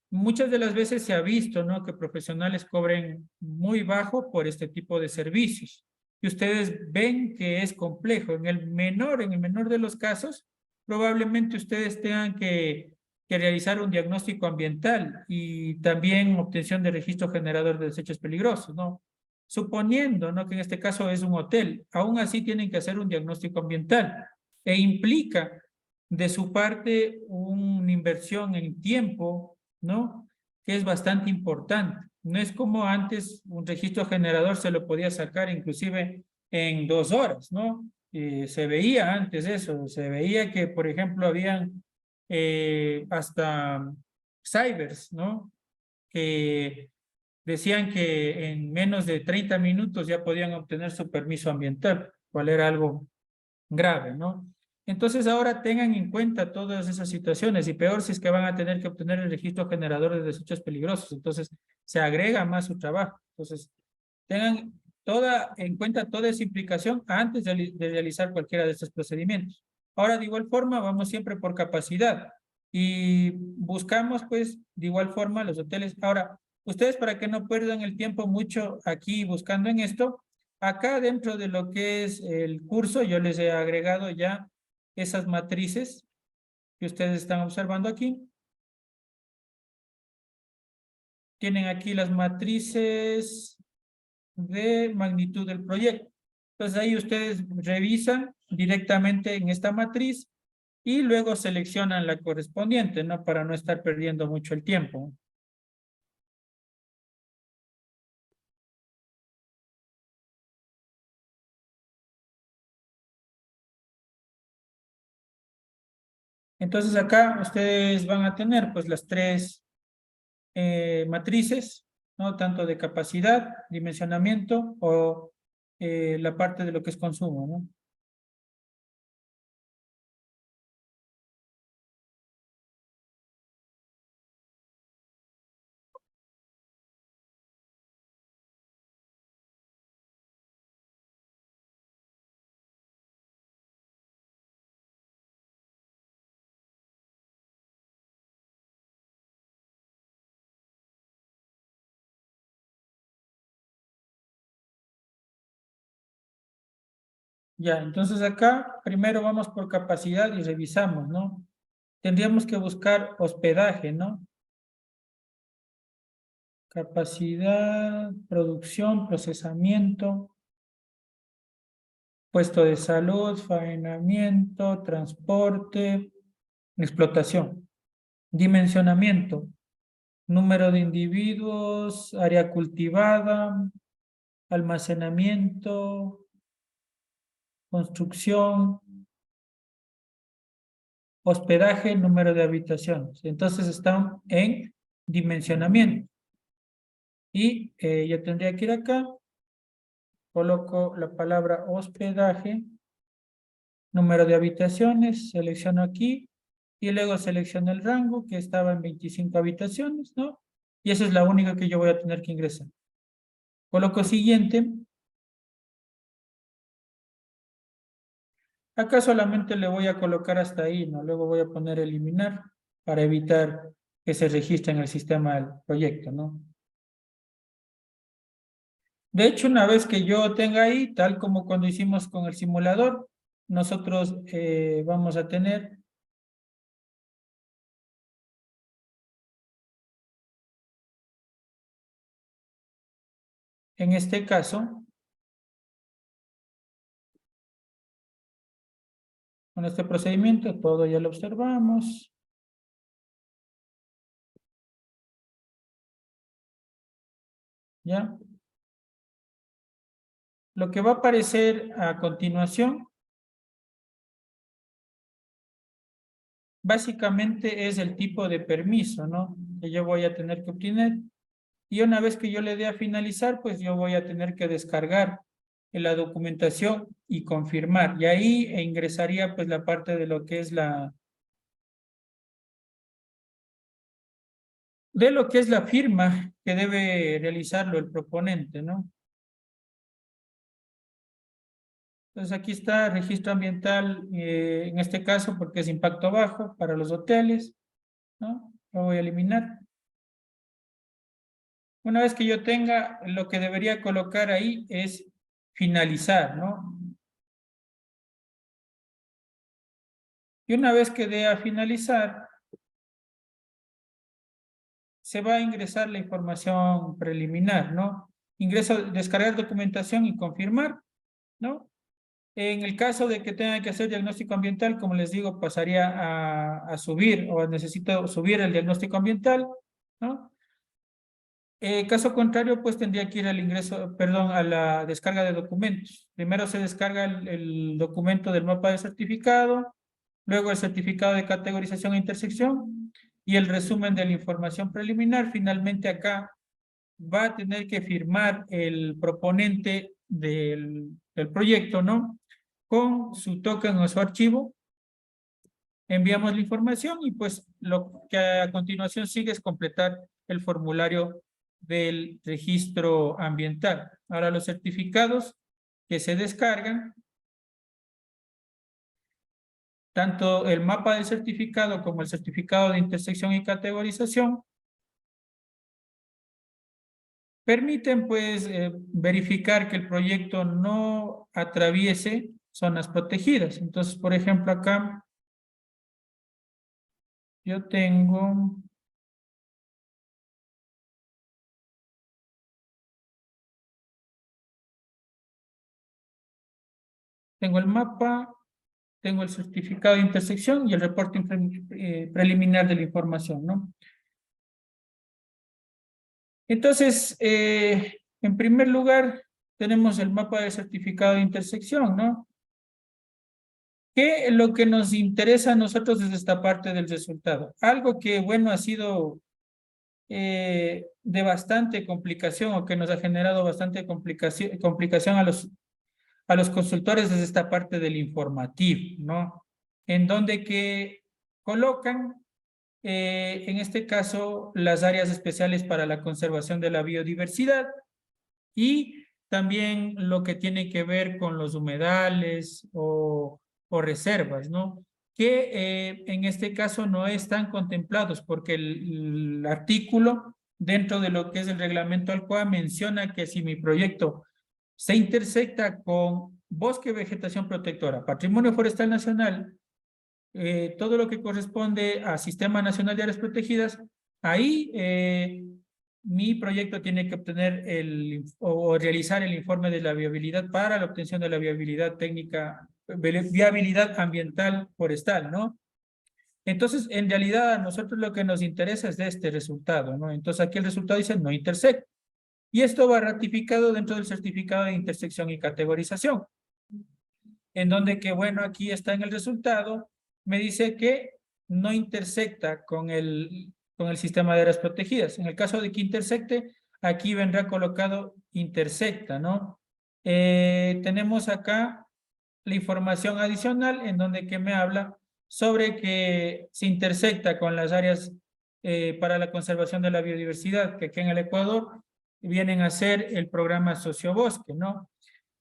Muchas de las veces se ha visto, ¿no? Que profesionales cobren muy bajo por este tipo de servicios. Y ustedes ven que es complejo. En el menor de los casos, probablemente ustedes tengan que realizar un diagnóstico ambiental y también obtención de registro generador de desechos peligrosos, ¿no? Suponiendo, ¿no? Que en este caso es un hotel, aún así tienen que hacer un diagnóstico ambiental e implica de su parte una inversión en tiempo, ¿no? Que es bastante importante. No es como antes un registro generador se lo podía sacar inclusive en 2 horas, ¿no? Se veía antes eso, se veía que, por ejemplo, habían hasta cybers, ¿no? Que decían que en menos de 30 minutos ya podían obtener su permiso ambiental, cual era algo grave, ¿no? Entonces ahora tengan en cuenta todas esas situaciones y peor si es que van a tener que obtener el registro generador de desechos peligrosos, entonces se agrega más su trabajo. Entonces tengan en cuenta toda esa implicación antes de realizar cualquiera de estos procedimientos. Ahora de igual forma vamos siempre por capacidad y buscamos pues de igual forma los hoteles. Ahora, ustedes para que no pierdan el tiempo mucho aquí buscando en esto, acá dentro de lo que es el curso, yo les he agregado ya esas matrices que ustedes están observando aquí. Tienen aquí las matrices de magnitud del proyecto. Entonces ahí ustedes revisan directamente en esta matriz y luego seleccionan la correspondiente, ¿no? Para no estar perdiendo mucho el tiempo. Entonces acá ustedes van a tener pues las tres matrices, ¿no? Tanto de capacidad, dimensionamiento o la parte de lo que es consumo, ¿no? Ya, entonces acá primero vamos por capacidad y revisamos, ¿no? Tendríamos que buscar hospedaje, ¿no? Capacidad, producción, procesamiento, puesto de salud, faenamiento, transporte, explotación, dimensionamiento, número de individuos, área cultivada, almacenamiento, construcción, hospedaje, número de habitaciones. Entonces están en dimensionamiento. Y yo tendría que ir acá, coloco la palabra hospedaje, número de habitaciones, selecciono aquí y luego selecciono el rango que estaba en 25 habitaciones, ¿no? Y esa es la única que yo voy a tener que ingresar. Coloco siguiente. Acá solamente le voy a colocar hasta ahí, ¿no? Luego voy a poner eliminar para evitar que se registre en el sistema del proyecto, ¿no? De hecho, una vez que yo tenga ahí, tal como cuando hicimos con el simulador, nosotros vamos a tener en este caso, con este procedimiento, todo ya lo observamos. ¿Ya? Lo que va a aparecer a continuación, básicamente es el tipo de permiso, ¿no? Que yo voy a tener que obtener. Y una vez que yo le dé a finalizar, pues yo voy a tener que descargar la documentación y confirmar. Y ahí ingresaría pues la parte de lo que es la firma que debe realizarlo el proponente, ¿no? Entonces aquí está registro ambiental, en este caso porque es impacto bajo para los hoteles, ¿no? Lo voy a eliminar. Una vez que yo tenga, lo que debería colocar ahí es finalizar, ¿no? Y una vez que dé a finalizar, se va a ingresar la información preliminar, ¿no? Ingreso, descargar documentación y confirmar, ¿no? En el caso de que tenga que hacer diagnóstico ambiental, como les digo, pasaría a subir o necesito subir el diagnóstico ambiental, ¿no? Caso contrario, pues tendría que ir al ingreso, perdón, a la descarga de documentos. Primero se descarga el documento del mapa de certificado, luego el certificado de categorización e intersección y el resumen de la información preliminar. Finalmente acá va a tener que firmar el proponente del proyecto, ¿no? Con su token o su archivo. Enviamos la información y pues lo que a continuación sigue es completar el formulario del registro ambiental. Ahora los certificados que se descargan, tanto el mapa del certificado como el certificado de intersección y categorización, permiten pues verificar que el proyecto no atraviese zonas protegidas. Entonces, por ejemplo, acá yo tengo el mapa, tengo el certificado de intersección y el reporte preliminar de la información, ¿no? Entonces, en primer lugar, tenemos el mapa de certificado de intersección, ¿no? ¿Qué es lo que nos interesa a nosotros desde esta parte del resultado? Algo que, bueno, ha sido de bastante complicación o que nos ha generado bastante complicación a los consultores desde esta parte del informativo, ¿no? En donde que colocan, en este caso, las áreas especiales para la conservación de la biodiversidad y también lo que tiene que ver con los humedales o reservas, ¿no? Que en este caso no están contemplados porque el artículo dentro de lo que es el reglamento Alcoa menciona que si mi proyecto se intersecta con bosque, vegetación protectora, patrimonio forestal nacional, todo lo que corresponde a Sistema Nacional de Áreas Protegidas, ahí mi proyecto tiene que obtener o realizar el informe de la viabilidad para la obtención de la viabilidad técnica, viabilidad ambiental forestal, ¿no? Entonces, en realidad, a nosotros lo que nos interesa es de este resultado, ¿no? Entonces, aquí el resultado dice no intersect. Y esto va ratificado dentro del certificado de intersección y categorización, en donde que, bueno, aquí está en el resultado, me dice que no intersecta con el sistema de áreas protegidas. En el caso de que intersecte, aquí vendrá colocado intersecta, ¿no? Tenemos acá la información adicional en donde que me habla sobre que se intersecta con las áreas para la conservación de la biodiversidad, que aquí en el Ecuador vienen a ser el programa Sociobosque, ¿no?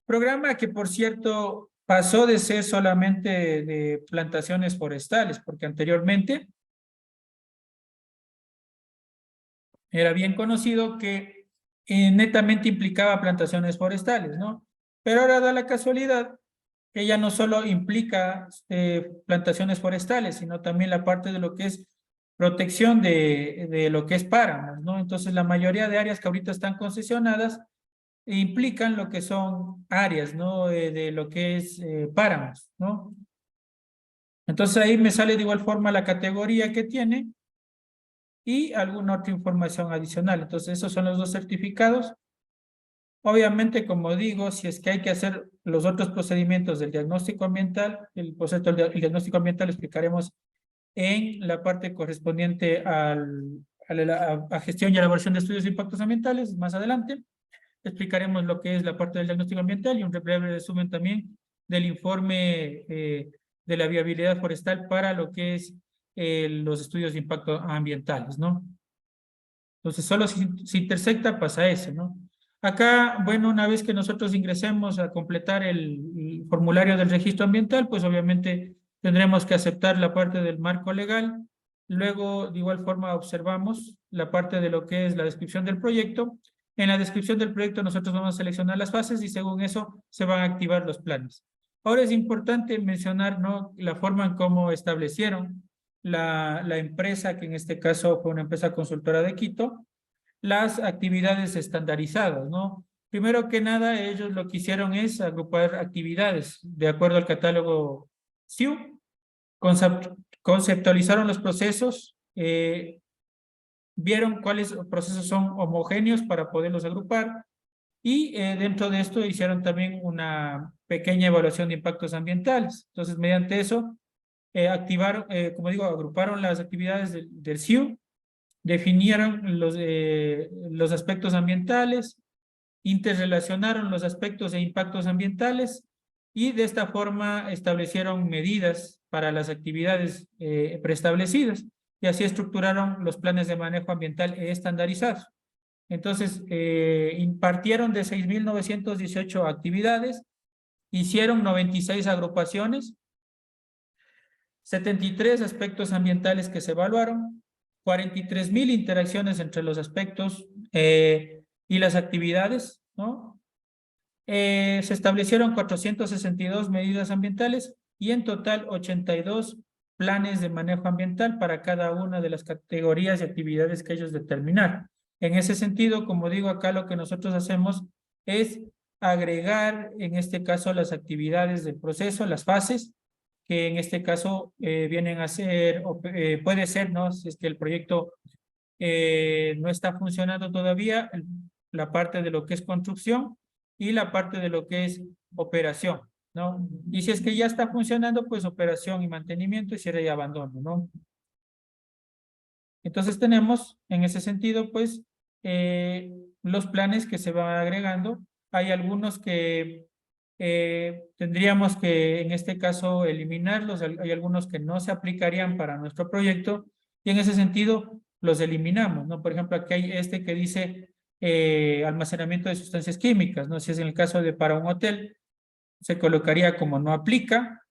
Programa que, por cierto, pasó de ser solamente de plantaciones forestales, porque anteriormente era bien conocido que netamente implicaba plantaciones forestales, ¿no? Pero ahora da la casualidad que ya no solo implica plantaciones forestales, sino también la parte de lo que es protección de lo que es páramos, ¿no? Entonces, la mayoría de áreas que ahorita están concesionadas implican lo que son áreas, ¿no? De lo que es páramos, ¿no? Entonces ahí me sale de igual forma la categoría que tiene y alguna otra información adicional. Entonces esos son los dos certificados. Obviamente, como digo, si es que hay que hacer los otros procedimientos del diagnóstico ambiental, el proceso del diagnóstico ambiental lo explicaremos en la parte correspondiente a gestión y elaboración de estudios de impactos ambientales más adelante. Explicaremos lo que es la parte del diagnóstico ambiental y un breve resumen también del informe de la viabilidad forestal para lo que es los estudios de impacto ambientales, ¿no? Entonces, solo si intersecta pasa eso, ¿no? Acá, bueno, una vez que nosotros ingresemos a completar el formulario del registro ambiental, pues obviamente tendremos que aceptar la parte del marco legal. Luego, de igual forma, observamos la parte de lo que es la descripción del proyecto. En la descripción del proyecto nosotros vamos a seleccionar las fases y según eso se van a activar los planes. Ahora es importante mencionar, ¿no?, la forma en cómo establecieron la empresa, que en este caso fue una empresa consultora de Quito, las actividades estandarizadas, ¿no? Primero que nada, ellos lo que hicieron es agrupar actividades de acuerdo al catálogo SIU, conceptualizaron los procesos, vieron cuáles procesos son homogéneos para poderlos agrupar y dentro de esto hicieron también una pequeña evaluación de impactos ambientales. Entonces, mediante eso, activaron, como digo, agruparon las actividades del SIU, definieron los aspectos ambientales, interrelacionaron los aspectos e impactos ambientales y de esta forma establecieron medidas para las actividades preestablecidas y así estructuraron los planes de manejo ambiental estandarizados. Entonces, impartieron de 6.918 actividades, hicieron 96 agrupaciones, 73 aspectos ambientales que se evaluaron, 43.000 interacciones entre los aspectos y las actividades, ¿no? Se establecieron 462 medidas ambientales y en total 82 planes de manejo ambiental para cada una de las categorías y actividades que ellos determinaron. En ese sentido, como digo acá, lo que nosotros hacemos es agregar, en este caso, las actividades del proceso, las fases, que en este caso vienen a ser, puede ser, ¿no?, si es que el proyecto no está funcionando todavía, la parte de lo que es construcción y la parte de lo que es operación, ¿no? Y si es que ya está funcionando, pues operación y mantenimiento y cierre y abandono, ¿no? Entonces tenemos, en ese sentido, pues, los planes que se van agregando. Hay algunos que tendríamos que, en este caso, eliminarlos. Hay algunos que no se aplicarían para nuestro proyecto y en ese sentido los eliminamos, ¿no? Por ejemplo, aquí hay este que dice almacenamiento de sustancias químicas, ¿no? Si es en el caso de para un hotel, se colocaría como no aplica,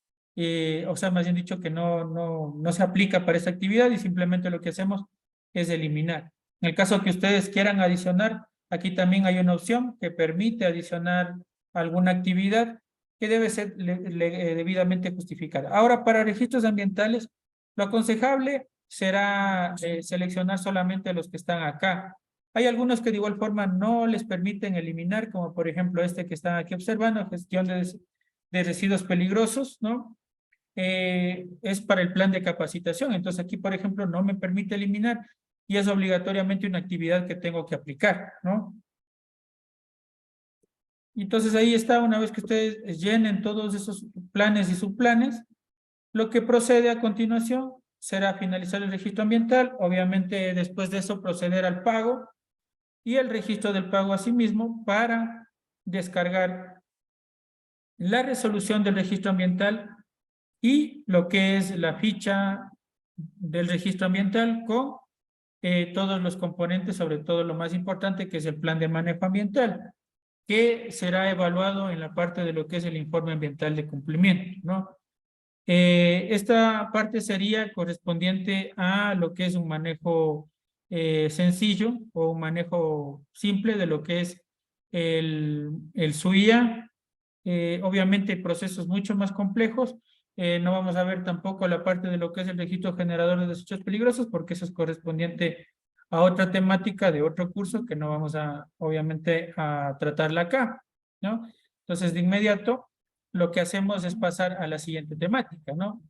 o sea, más bien dicho que no se aplica para esta actividad y simplemente lo que hacemos es eliminar. En el caso que ustedes quieran adicionar, aquí también hay una opción que permite adicionar alguna actividad que debe ser debidamente justificada. Ahora, para registros ambientales, lo aconsejable será seleccionar solamente los que están acá. Hay algunos que de igual forma no les permiten eliminar, como por ejemplo este que están aquí observando, gestión de residuos peligrosos, ¿no? Es para el plan de capacitación. Entonces aquí, por ejemplo, no me permite eliminar y es obligatoriamente una actividad que tengo que aplicar, ¿no? Entonces ahí está, una vez que ustedes llenen todos esos planes y subplanes, lo que procede a continuación será finalizar el registro ambiental, obviamente después de eso proceder al pago y el registro del pago asimismo para descargar la resolución del registro ambiental y lo que es la ficha del registro ambiental con todos los componentes, sobre todo lo más importante que es el plan de manejo ambiental, que será evaluado en la parte de lo que es el informe ambiental de cumplimiento, ¿no? Esta parte sería correspondiente a lo que es un manejo sencillo o un manejo simple de lo que es el SUIA. Obviamente hay procesos mucho más complejos. No vamos a ver tampoco la parte de lo que es el registro generador de desechos peligrosos porque eso es correspondiente a otra temática de otro curso que no vamos a, obviamente, a tratarla acá, ¿no? Entonces, de inmediato, lo que hacemos es pasar a la siguiente temática, ¿no?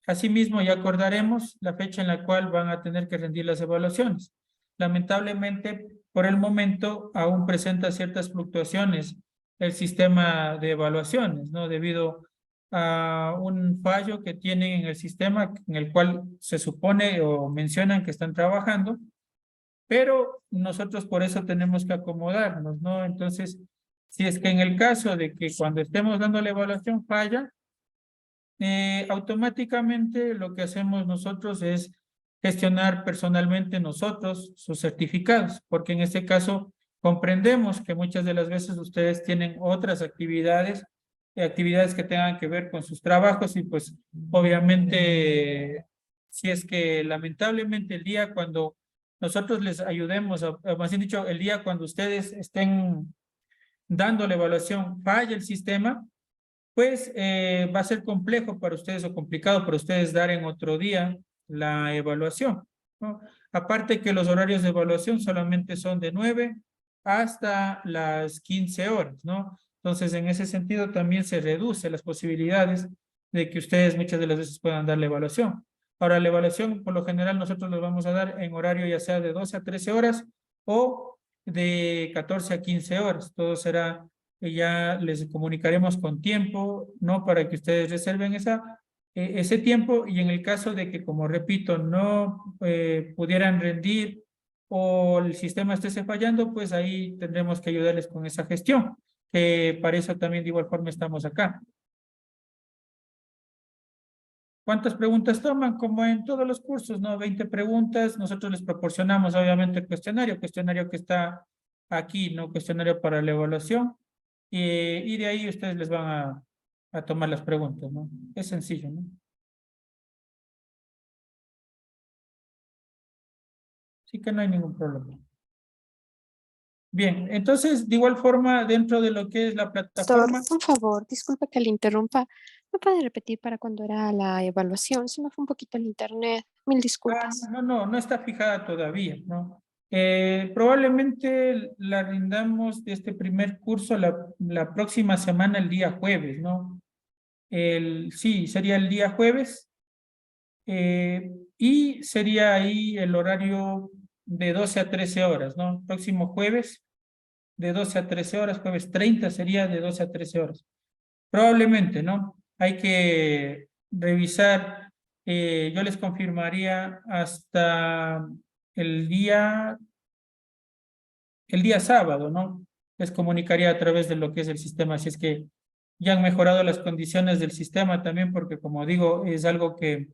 Asimismo, ya acordaremos la fecha en la cual van a tener que rendir las evaluaciones. Lamentablemente, por el momento, aún presenta ciertas fluctuaciones el sistema de evaluaciones, ¿no? Debido a un fallo que tienen en el sistema en el cual se supone o mencionan que están trabajando, pero nosotros por eso tenemos que acomodarnos, ¿no? Entonces, si es que en el caso de que cuando estemos dando la evaluación falla, automáticamente lo que hacemos nosotros es gestionar personalmente nosotros sus certificados, porque en este caso comprendemos que muchas de las veces ustedes tienen otras actividades, actividades que tengan que ver con sus trabajos y pues obviamente si es que lamentablemente el día cuando nosotros les ayudemos, o más bien dicho, el día cuando ustedes estén dando la evaluación, falla el sistema, pues va a ser complejo para ustedes o complicado para ustedes dar en otro día la evaluación, ¿no? Aparte que los horarios de evaluación solamente son de 9 hasta las 15 horas, ¿no? Entonces, en ese sentido también se reduce las posibilidades de que ustedes muchas de las veces puedan dar la evaluación. Ahora, la evaluación, por lo general, nosotros les vamos a dar en horario ya sea de 12 a 13 horas o de 14 a 15 horas. Todo será ya les comunicaremos con tiempo, ¿no? Para que ustedes reserven ese tiempo y en el caso de que, como repito, no pudieran rendir o el sistema esté fallando, pues ahí tendremos que ayudarles con esa gestión, que para eso también de igual forma estamos acá. ¿Cuántas preguntas toman? Como en todos los cursos, ¿no? 20 preguntas. Nosotros les proporcionamos, obviamente, el cuestionario que está aquí, ¿no? Cuestionario para la evaluación. Y de ahí ustedes les van a tomar las preguntas, ¿no? Es sencillo, ¿no? Así que no hay ningún problema. Bien, entonces, de igual forma, dentro de lo que es la Doctor, plataforma, un favor, disculpe que le interrumpa. ¿Me puede repetir para cuándo era la evaluación? Se me fue un poquito el internet. Mil disculpas. no está fijada todavía, ¿no? Probablemente la rindamos de este primer curso la próxima semana, el día jueves, ¿no? Sí, sería el día jueves. Y sería ahí el horario de 12 a 13 horas, ¿no? Próximo jueves, de 12 a 13 horas, jueves 30 sería de 12 a 13 horas. Probablemente, ¿no? Hay que revisar, yo les confirmaría hasta el día, el día sábado, ¿no? Les comunicaría a través de lo que es el sistema, si es que ya han mejorado las condiciones del sistema también, porque como digo, es algo que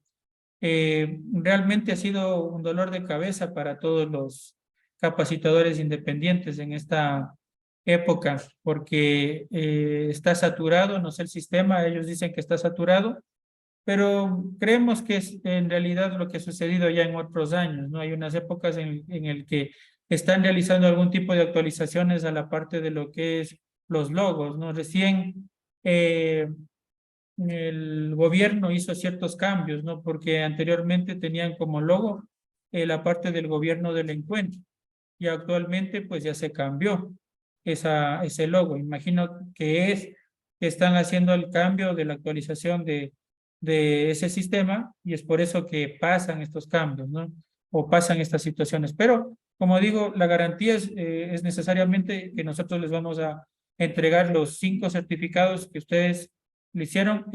realmente ha sido un dolor de cabeza para todos los capacitadores independientes en esta época, porque está saturado, no sé el sistema, ellos dicen que está saturado, pero creemos que es en realidad lo que ha sucedido ya en otros años, ¿no? Hay unas épocas en el que están realizando algún tipo de actualizaciones a la parte de lo que es los logos, ¿no? Recién eh, el gobierno hizo ciertos cambios, ¿no? Porque anteriormente tenían como logo la parte del gobierno del encuentro y actualmente pues ya se cambió ese logo. Imagino que están haciendo el cambio de la actualización de ese sistema y es por eso que pasan estos cambios, ¿no? O pasan estas situaciones. Pero, como digo, la garantía es necesariamente que nosotros les vamos a entregar los 5 certificados que ustedes lo hicieron.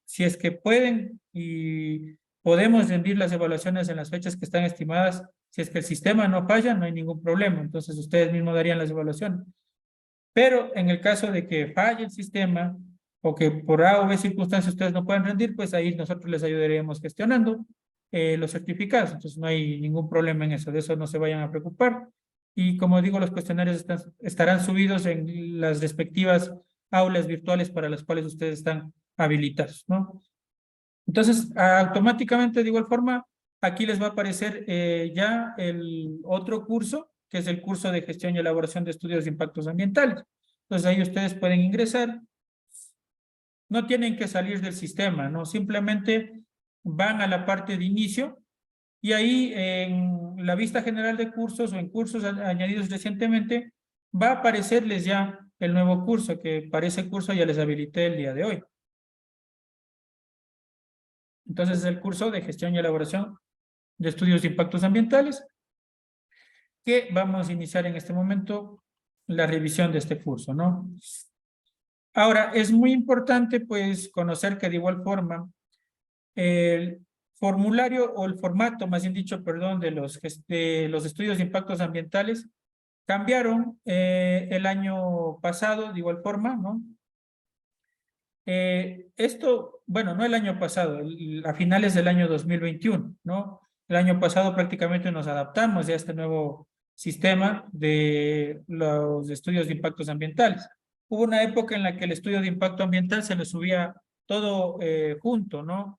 Si es que pueden y podemos rendir las evaluaciones en las fechas que están estimadas, si es que el sistema no falla, no hay ningún problema. Entonces ustedes mismos darían las evaluaciones. Pero en el caso de que falle el sistema o que por A o B circunstancias ustedes no puedan rendir, pues ahí nosotros les ayudaríamos gestionando los certificados. Entonces no hay ningún problema en eso, de eso no se vayan a preocupar. Y como digo, los cuestionarios estarán subidos en las respectivas aulas virtuales para las cuales ustedes están habilitados, ¿no? Entonces, automáticamente, de igual forma, aquí les va a aparecer ya el otro curso, que es el curso de gestión y elaboración de estudios de impactos ambientales. Entonces, ahí ustedes pueden ingresar. No tienen que salir del sistema, ¿no? Simplemente van a la parte de inicio y ahí en la vista general de cursos o en cursos añadidos recientemente, va a aparecerles ya el nuevo curso, que para ese curso ya les habilité el día de hoy. Entonces, es el curso de gestión y elaboración de estudios de impactos ambientales, que vamos a iniciar en este momento la revisión de este curso, ¿no? Ahora, es muy importante, pues, conocer que de igual forma, el formulario o el formato, más bien dicho, perdón, de los estudios de impactos ambientales cambiaron el año pasado, de igual forma, ¿no? Esto, bueno, no el año pasado, a finales del año 2021, ¿no? El año pasado prácticamente nos adaptamos ya a este nuevo sistema de los estudios de impactos ambientales. Hubo una época en la que el estudio de impacto ambiental se le subía todo junto, ¿no?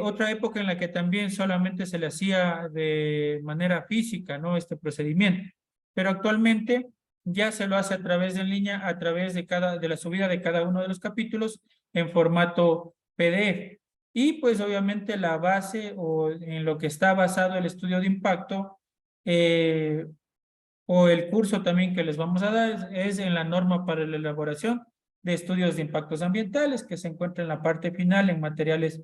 Otra época en la que también solamente se le hacía de manera física, ¿no? Este procedimiento. Pero actualmente ya se lo hace a través de en línea, a través de la subida de cada uno de los capítulos en formato PDF. Y pues obviamente la base o en lo que está basado el estudio de impacto o el curso también que les vamos a dar es en la norma para la elaboración de estudios de impactos ambientales que se encuentra en la parte final en materiales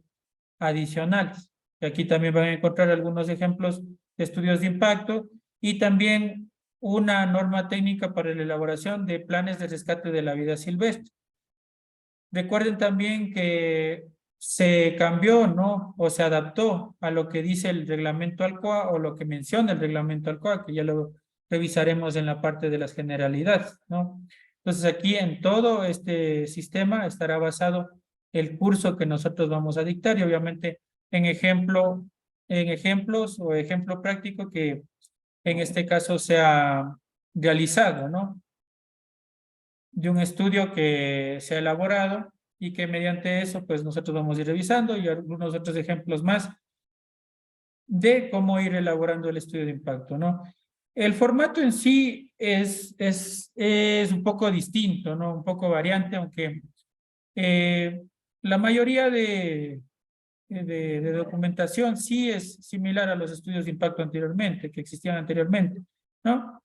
adicionales. Y aquí también van a encontrar algunos ejemplos de estudios de impacto y también una norma técnica para la elaboración de planes de rescate de la vida silvestre. Recuerden también que se cambió, ¿no? O se adaptó a lo que dice el reglamento ALCOA o lo que menciona el reglamento ALCOA, que ya lo revisaremos en la parte de las generalidades, ¿no? Entonces aquí en todo este sistema estará basado el curso que nosotros vamos a dictar y obviamente en ejemplos o ejemplo práctico que en este caso se ha realizado, ¿no? De un estudio que se ha elaborado y que mediante eso, pues nosotros vamos a ir revisando y algunos otros ejemplos más de cómo ir elaborando el estudio de impacto, ¿no? El formato en sí es un poco distinto, ¿no? Un poco variante, aunque eh, la mayoría de documentación sí es similar a los estudios de impacto anteriormente, que existían anteriormente, ¿no?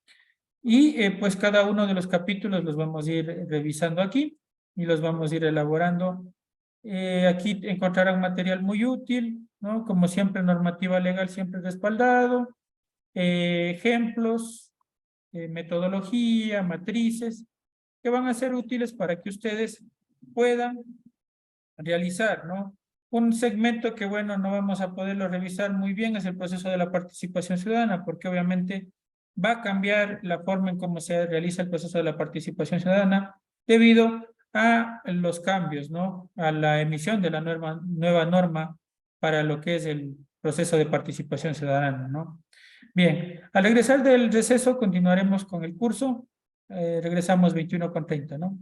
Y pues cada uno de los capítulos los vamos a ir revisando aquí y los vamos a ir elaborando. Aquí encontrarán material muy útil, ¿no? Como siempre, normativa legal siempre respaldado, ejemplos, metodología, matrices, que van a ser útiles para que ustedes puedan realizar, ¿no? Un segmento que, bueno, no vamos a poderlo revisar muy bien es el proceso de la participación ciudadana, porque obviamente va a cambiar la forma en cómo se realiza el proceso de la participación ciudadana debido a los cambios, ¿no? A la emisión de la nueva norma para lo que es el proceso de participación ciudadana, ¿no? Bien, al regresar del receso continuaremos con el curso. Regresamos 21:30, ¿no?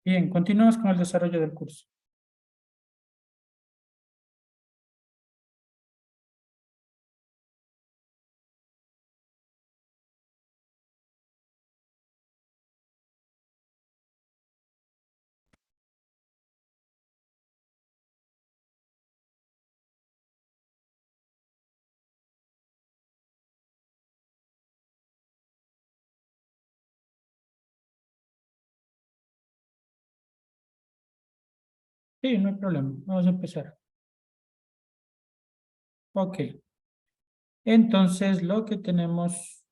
Bien, continuamos con el desarrollo del curso. Sí, no hay problema. Vamos a empezar. Ok. Entonces, lo que tenemos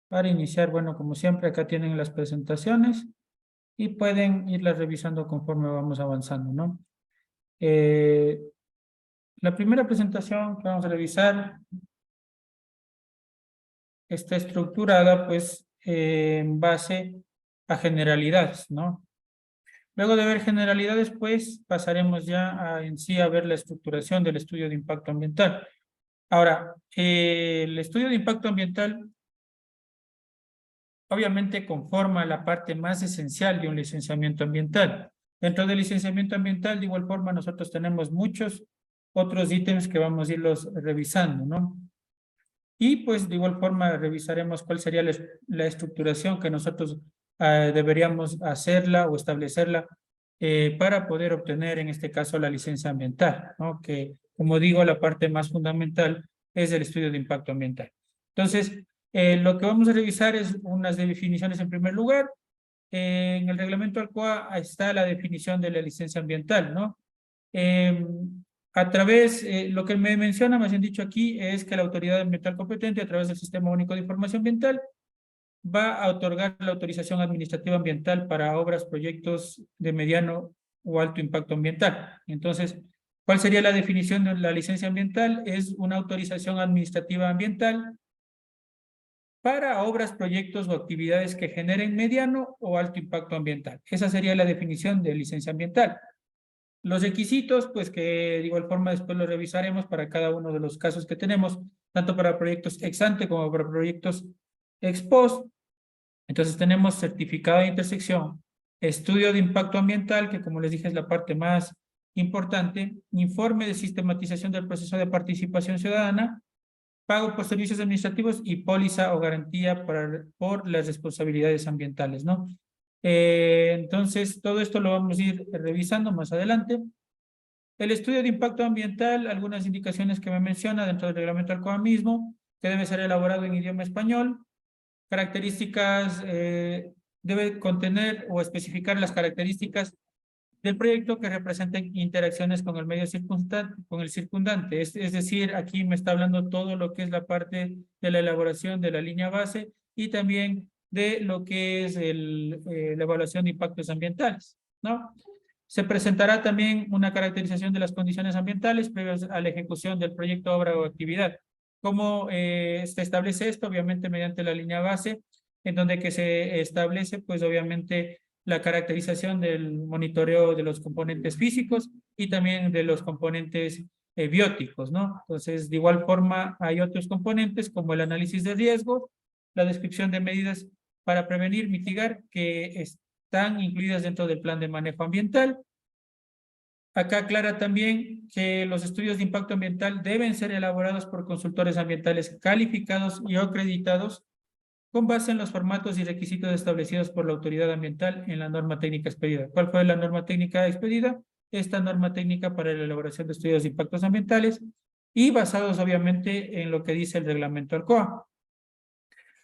para iniciar, bueno, como siempre, acá tienen las presentaciones y pueden irlas revisando conforme vamos avanzando, ¿no? Eh, la primera presentación que vamos a revisar está estructurada, pues, en base a generalidades, ¿no? Luego de ver generalidades, pues, pasaremos ya en sí a ver la estructuración del estudio de impacto ambiental. Ahora, el estudio de impacto ambiental obviamente conforma la parte más esencial de un licenciamiento ambiental. Dentro del licenciamiento ambiental, de igual forma, nosotros tenemos muchos otros ítems que vamos a irlos revisando, ¿no? Y pues de igual forma revisaremos cuál sería la estructuración que nosotros deberíamos hacerla o establecerla para poder obtener en este caso la licencia ambiental, ¿no? Que como digo, la parte más fundamental es el estudio de impacto ambiental. Entonces, lo que vamos a revisar es unas definiciones en primer lugar. En el reglamento Alcoa está la definición de la licencia ambiental, ¿no? A través, lo que me menciona, más bien dicho aquí, es que la autoridad ambiental competente, a través del Sistema Único de Información Ambiental, va a otorgar la autorización administrativa ambiental para obras, proyectos de mediano o alto impacto ambiental. Entonces, ¿cuál sería la definición de la licencia ambiental? Es una autorización administrativa ambiental para obras, proyectos o actividades que generen mediano o alto impacto ambiental. Esa sería la definición de licencia ambiental. Los requisitos, pues que de igual forma después los revisaremos para cada uno de los casos que tenemos, tanto para proyectos ex ante como para proyectos ex post. Entonces tenemos certificado de intersección, estudio de impacto ambiental, que como les dije es la parte más importante, informe de sistematización del proceso de participación ciudadana, pago por servicios administrativos y póliza o garantía por las responsabilidades ambientales, ¿no? Entonces, todo esto lo vamos a ir revisando más adelante. El estudio de impacto ambiental, algunas indicaciones que me menciona dentro del reglamento Alcoa mismo, que debe ser elaborado en idioma español, características, debe contener o especificar las características del proyecto que representen interacciones con el medio circundante. Es decir, aquí me está hablando todo lo que es la parte de la elaboración de la línea base y también de lo que es la evaluación de impactos ambientales, ¿no? Se presentará también una caracterización de las condiciones ambientales previas a la ejecución del proyecto, obra o actividad. ¿Cómo se establece esto? Obviamente mediante la línea base, en donde que se establece, pues obviamente, la caracterización del monitoreo de los componentes físicos y también de los componentes bióticos, ¿no? Entonces, de igual forma, hay otros componentes como el análisis de riesgo, la descripción de medidas para prevenir, mitigar, que están incluidas dentro del plan de manejo ambiental. Acá aclara también que los estudios de impacto ambiental deben ser elaborados por consultores ambientales calificados y acreditados con base en los formatos y requisitos establecidos por la autoridad ambiental en la norma técnica expedida. ¿Cuál fue la norma técnica expedida? Esta norma técnica para la elaboración de estudios de impactos ambientales y basados obviamente en lo que dice el reglamento Alcoa.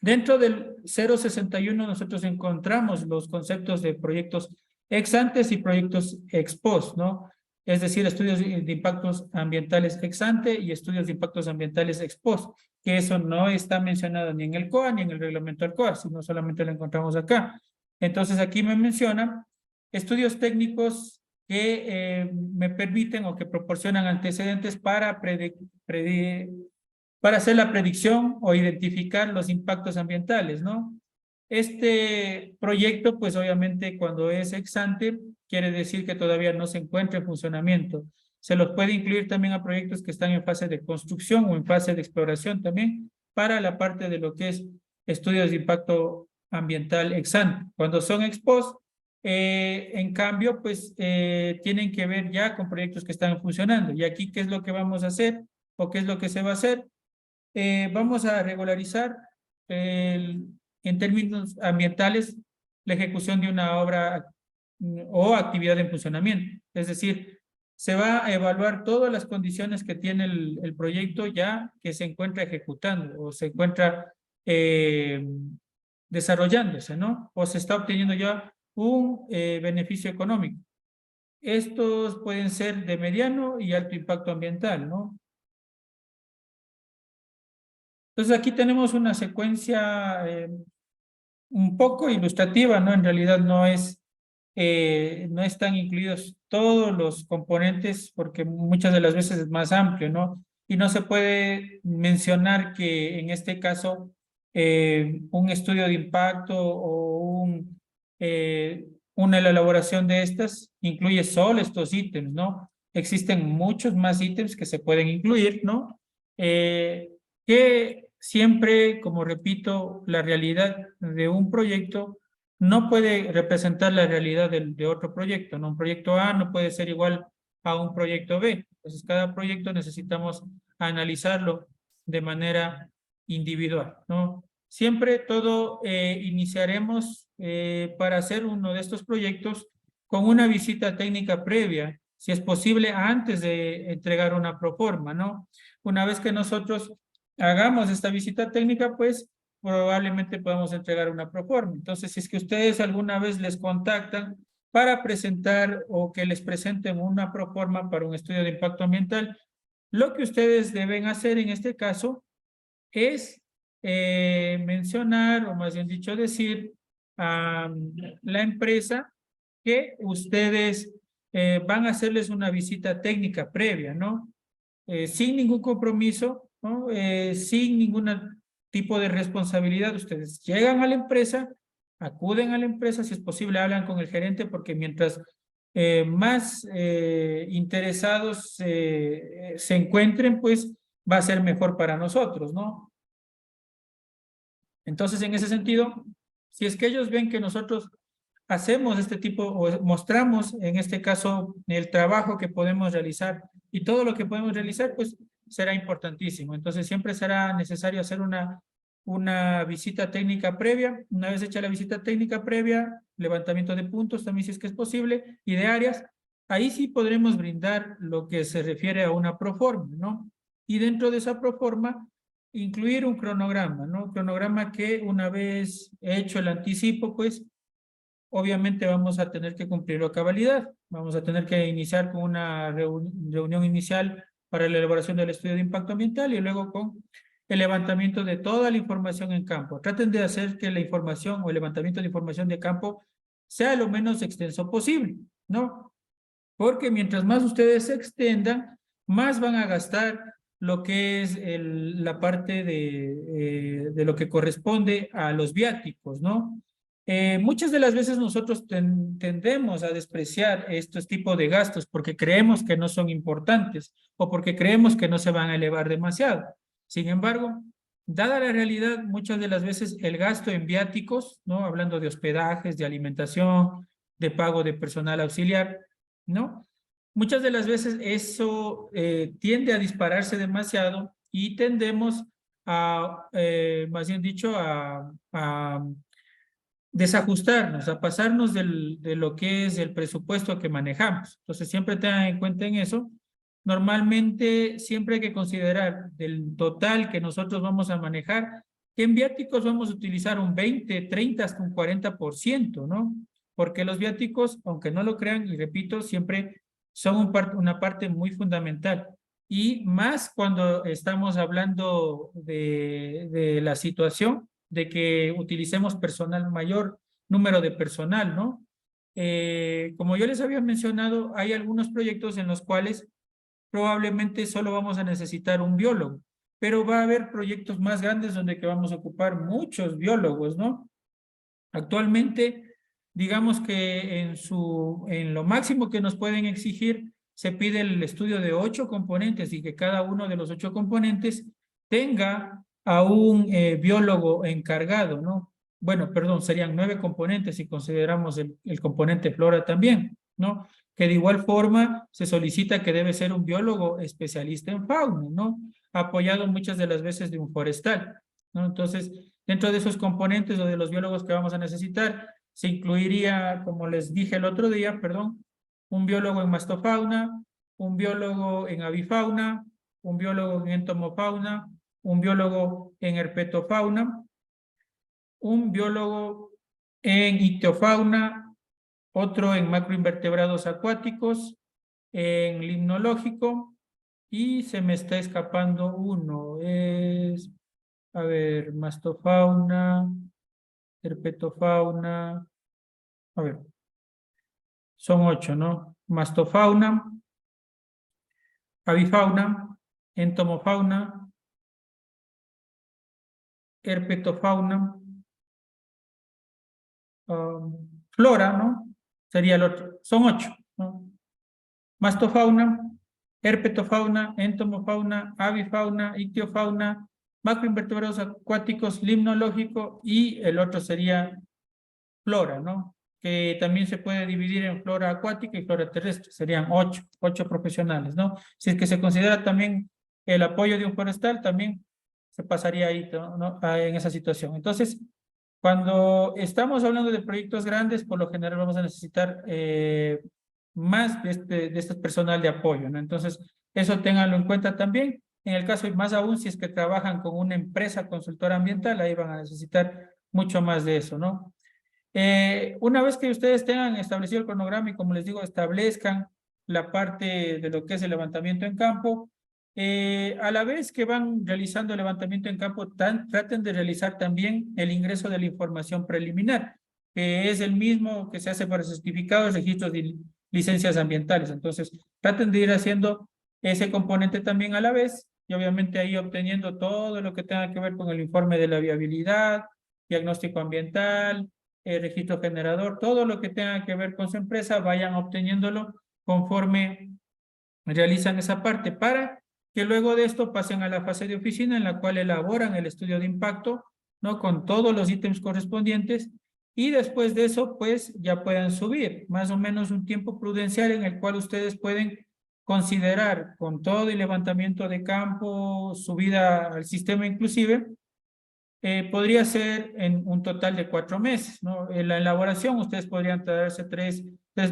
Dentro del 061 nosotros encontramos los conceptos de proyectos ex antes y proyectos ex post, ¿no? Es decir, estudios de impactos ambientales ex ante y estudios de impactos ambientales ex post, que eso no está mencionado ni en el COA ni en el reglamento del COA, sino solamente lo encontramos acá. Entonces aquí me menciona estudios técnicos que me permiten o que proporcionan antecedentes para hacer la predicción o identificar los impactos ambientales, ¿no? Este proyecto, pues obviamente cuando es ex ante, quiere decir que todavía no se encuentra en funcionamiento. Se los puede incluir también a proyectos que están en fase de construcción o en fase de exploración también para la parte de lo que es estudios de impacto ambiental ex ante. Cuando son ex post, En cambio, pues tienen que ver ya con proyectos que están funcionando. Y aquí, ¿qué es lo que vamos a hacer? ¿O qué es lo que se va a hacer? Vamos a regularizar en términos ambientales la ejecución de una obra o actividad en funcionamiento. Es decir, se va a evaluar todas las condiciones que tiene el proyecto ya que se encuentra ejecutando o se encuentra desarrollándose, ¿no? O se está obteniendo ya un beneficio económico. Estos pueden ser de mediano y alto impacto ambiental, ¿no? Entonces aquí tenemos una secuencia un poco ilustrativa, ¿no? En realidad no están incluidos todos los componentes porque muchas de las veces es más amplio, ¿no? Y no se puede mencionar que en este caso un estudio de impacto o una elaboración de estas incluye solo estos ítems, ¿no? Existen muchos más ítems que se pueden incluir, ¿no? Que siempre, como repito, la realidad de un proyecto no puede representar la realidad de otro proyecto, ¿no? Un proyecto A no puede ser igual a un proyecto B. Entonces, cada proyecto necesitamos analizarlo de manera individual, ¿no? Siempre todo iniciaremos para hacer uno de estos proyectos con una visita técnica previa, si es posible, antes de entregar una proforma, ¿no? Una vez que nosotros hagamos esta visita técnica, pues probablemente podamos entregar una proforma. Entonces, si es que ustedes alguna vez les contactan para presentar o que les presenten una proforma para un estudio de impacto ambiental, lo que ustedes deben hacer en este caso es mencionar, o más bien dicho, decir a la empresa que ustedes van a hacerles una visita técnica previa, ¿no? Sin ningún compromiso, ¿no? Sin ningún tipo de responsabilidad. Ustedes llegan a la empresa, acuden a la empresa, si es posible hablan con el gerente, porque mientras más interesados se encuentren, pues va a ser mejor para nosotros, ¿no? Entonces, en ese sentido, si es que ellos ven que nosotros hacemos este tipo, o mostramos en este caso el trabajo que podemos realizar y todo lo que podemos realizar, pues será importantísimo. Entonces siempre será necesario hacer una visita técnica previa. Una vez hecha la visita técnica previa, levantamiento de puntos también si es que es posible y de áreas, ahí sí podremos brindar lo que se refiere a una proforma, ¿no? Y dentro de esa proforma, incluir un cronograma, ¿no? Cronograma que una vez hecho el anticipo, pues obviamente vamos a tener que cumplirlo a cabalidad. Vamos a tener que iniciar con una reunión inicial para la elaboración del estudio de impacto ambiental y luego con el levantamiento de toda la información en campo. Traten de hacer que la información o el levantamiento de información de campo sea lo menos extenso posible, ¿no? Porque mientras más ustedes se extendan, más van a gastar lo que es la parte de lo que corresponde a los viáticos, ¿no? Muchas de las veces nosotros tendemos a despreciar estos tipos de gastos porque creemos que no son importantes o porque creemos que no se van a elevar demasiado. Sin embargo, dada la realidad, muchas de las veces el gasto en viáticos, ¿no? Hablando de hospedajes, de alimentación, de pago de personal auxiliar, ¿no? Muchas de las veces eso tiende a dispararse demasiado y tendemos a, más bien dicho, a desajustarnos, a pasarnos de lo que es el presupuesto que manejamos. Entonces, siempre tengan en cuenta en eso. Normalmente, siempre hay que considerar del total que nosotros vamos a manejar, que en viáticos vamos a utilizar un 20, 30, hasta un 40%, ¿no? Porque los viáticos, aunque no lo crean, y repito, siempre son una parte muy fundamental. Y más cuando estamos hablando de la situación de que utilicemos personal, mayor número de personal, ¿no? Como yo les había mencionado, hay algunos proyectos en los cuales probablemente solo vamos a necesitar un biólogo, pero va a haber proyectos más grandes donde que vamos a ocupar muchos biólogos, ¿no? Actualmente, digamos que en lo máximo que nos pueden exigir, se pide el estudio de 8 componentes y que cada uno de los 8 componentes tenga a un biólogo encargado, ¿no? bueno, perdón, serían 9 componentes si consideramos el componente flora también, ¿no? Que de igual forma se solicita que debe ser un biólogo especialista en fauna, ¿no? Apoyado muchas de las veces de un forestal, ¿no? Entonces, dentro de esos componentes o de los biólogos que vamos a necesitar, se incluiría, como les dije el otro día, perdón, un biólogo en mastofauna, un biólogo en avifauna, un biólogo en entomofauna, un biólogo en herpetofauna, un biólogo en ictiofauna, otro en macroinvertebrados acuáticos, en limnológico, y se me está escapando uno, es, a ver, mastofauna, herpetofauna, a ver, son 8, ¿no? Mastofauna, avifauna, entomofauna, herpetofauna, flora, ¿no? Sería el otro. Son 8, ¿no? Mastofauna, herpetofauna, entomofauna, avifauna, ictiofauna, macroinvertebrados acuáticos, limnológico, y el otro sería flora, ¿no? Que también se puede dividir en flora acuática y flora terrestre. Serían 8 profesionales, ¿no? Si es que se considera también el apoyo de un forestal, también se pasaría ahí, ¿no? En esa situación. Entonces, cuando estamos hablando de proyectos grandes, por lo general vamos a necesitar más de este personal de apoyo, ¿no? Entonces, eso ténganlo en cuenta también. En el caso, y más aún, si es que trabajan con una empresa consultora ambiental, ahí van a necesitar mucho más de eso, ¿no? Una vez que ustedes tengan establecido el cronograma y, como les digo, establezcan la parte de lo que es el levantamiento en campo, a la vez que van realizando el levantamiento en campo, traten de realizar también el ingreso de la información preliminar, que es el mismo que se hace para certificados, registros de licencias ambientales. Entonces, traten de ir haciendo ese componente también a la vez, y obviamente ahí obteniendo todo lo que tenga que ver con el informe de la viabilidad, diagnóstico ambiental, registro generador, todo lo que tenga que ver con su empresa, vayan obteniéndolo conforme realizan esa parte, para que luego de esto pasen a la fase de oficina, en la cual elaboran el estudio de impacto, ¿no? Con todos los ítems correspondientes, y después de eso, pues ya puedan subir más o menos un tiempo prudencial en el cual ustedes pueden considerar, con todo el levantamiento de campo, subida al sistema inclusive, podría ser en un total de 4 meses, ¿no? En la elaboración ustedes podrían tardarse 3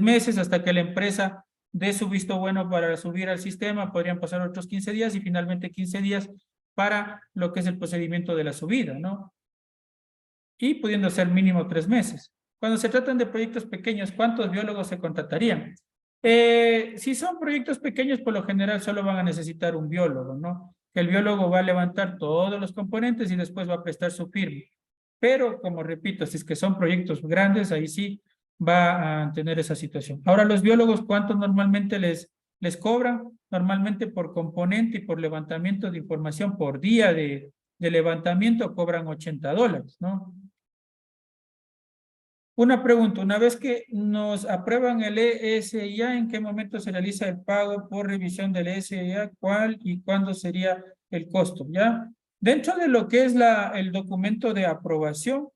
meses hasta que la empresa dé su visto bueno para subir al sistema, podrían pasar otros 15 días y finalmente 15 días para lo que es el procedimiento de la subida, ¿no? Y pudiendo ser mínimo 3 meses. Cuando se tratan de proyectos pequeños, ¿cuántos biólogos se contratarían? Si son proyectos pequeños, por lo general solo van a necesitar un biólogo, ¿no? El biólogo va a levantar todos los componentes y después va a prestar su firma. Pero, como repito, si es que son proyectos grandes, ahí sí va a tener esa situación. Ahora, los biólogos, ¿cuánto normalmente les cobran? Normalmente por componente y por levantamiento de información por día de levantamiento cobran $80, ¿no? Una pregunta, una vez que nos aprueban el ESIA, ¿en qué momento se realiza el pago por revisión del ESIA? ¿Cuál y cuándo sería el costo? ¿Ya? Dentro de lo que es el documento de aprobación,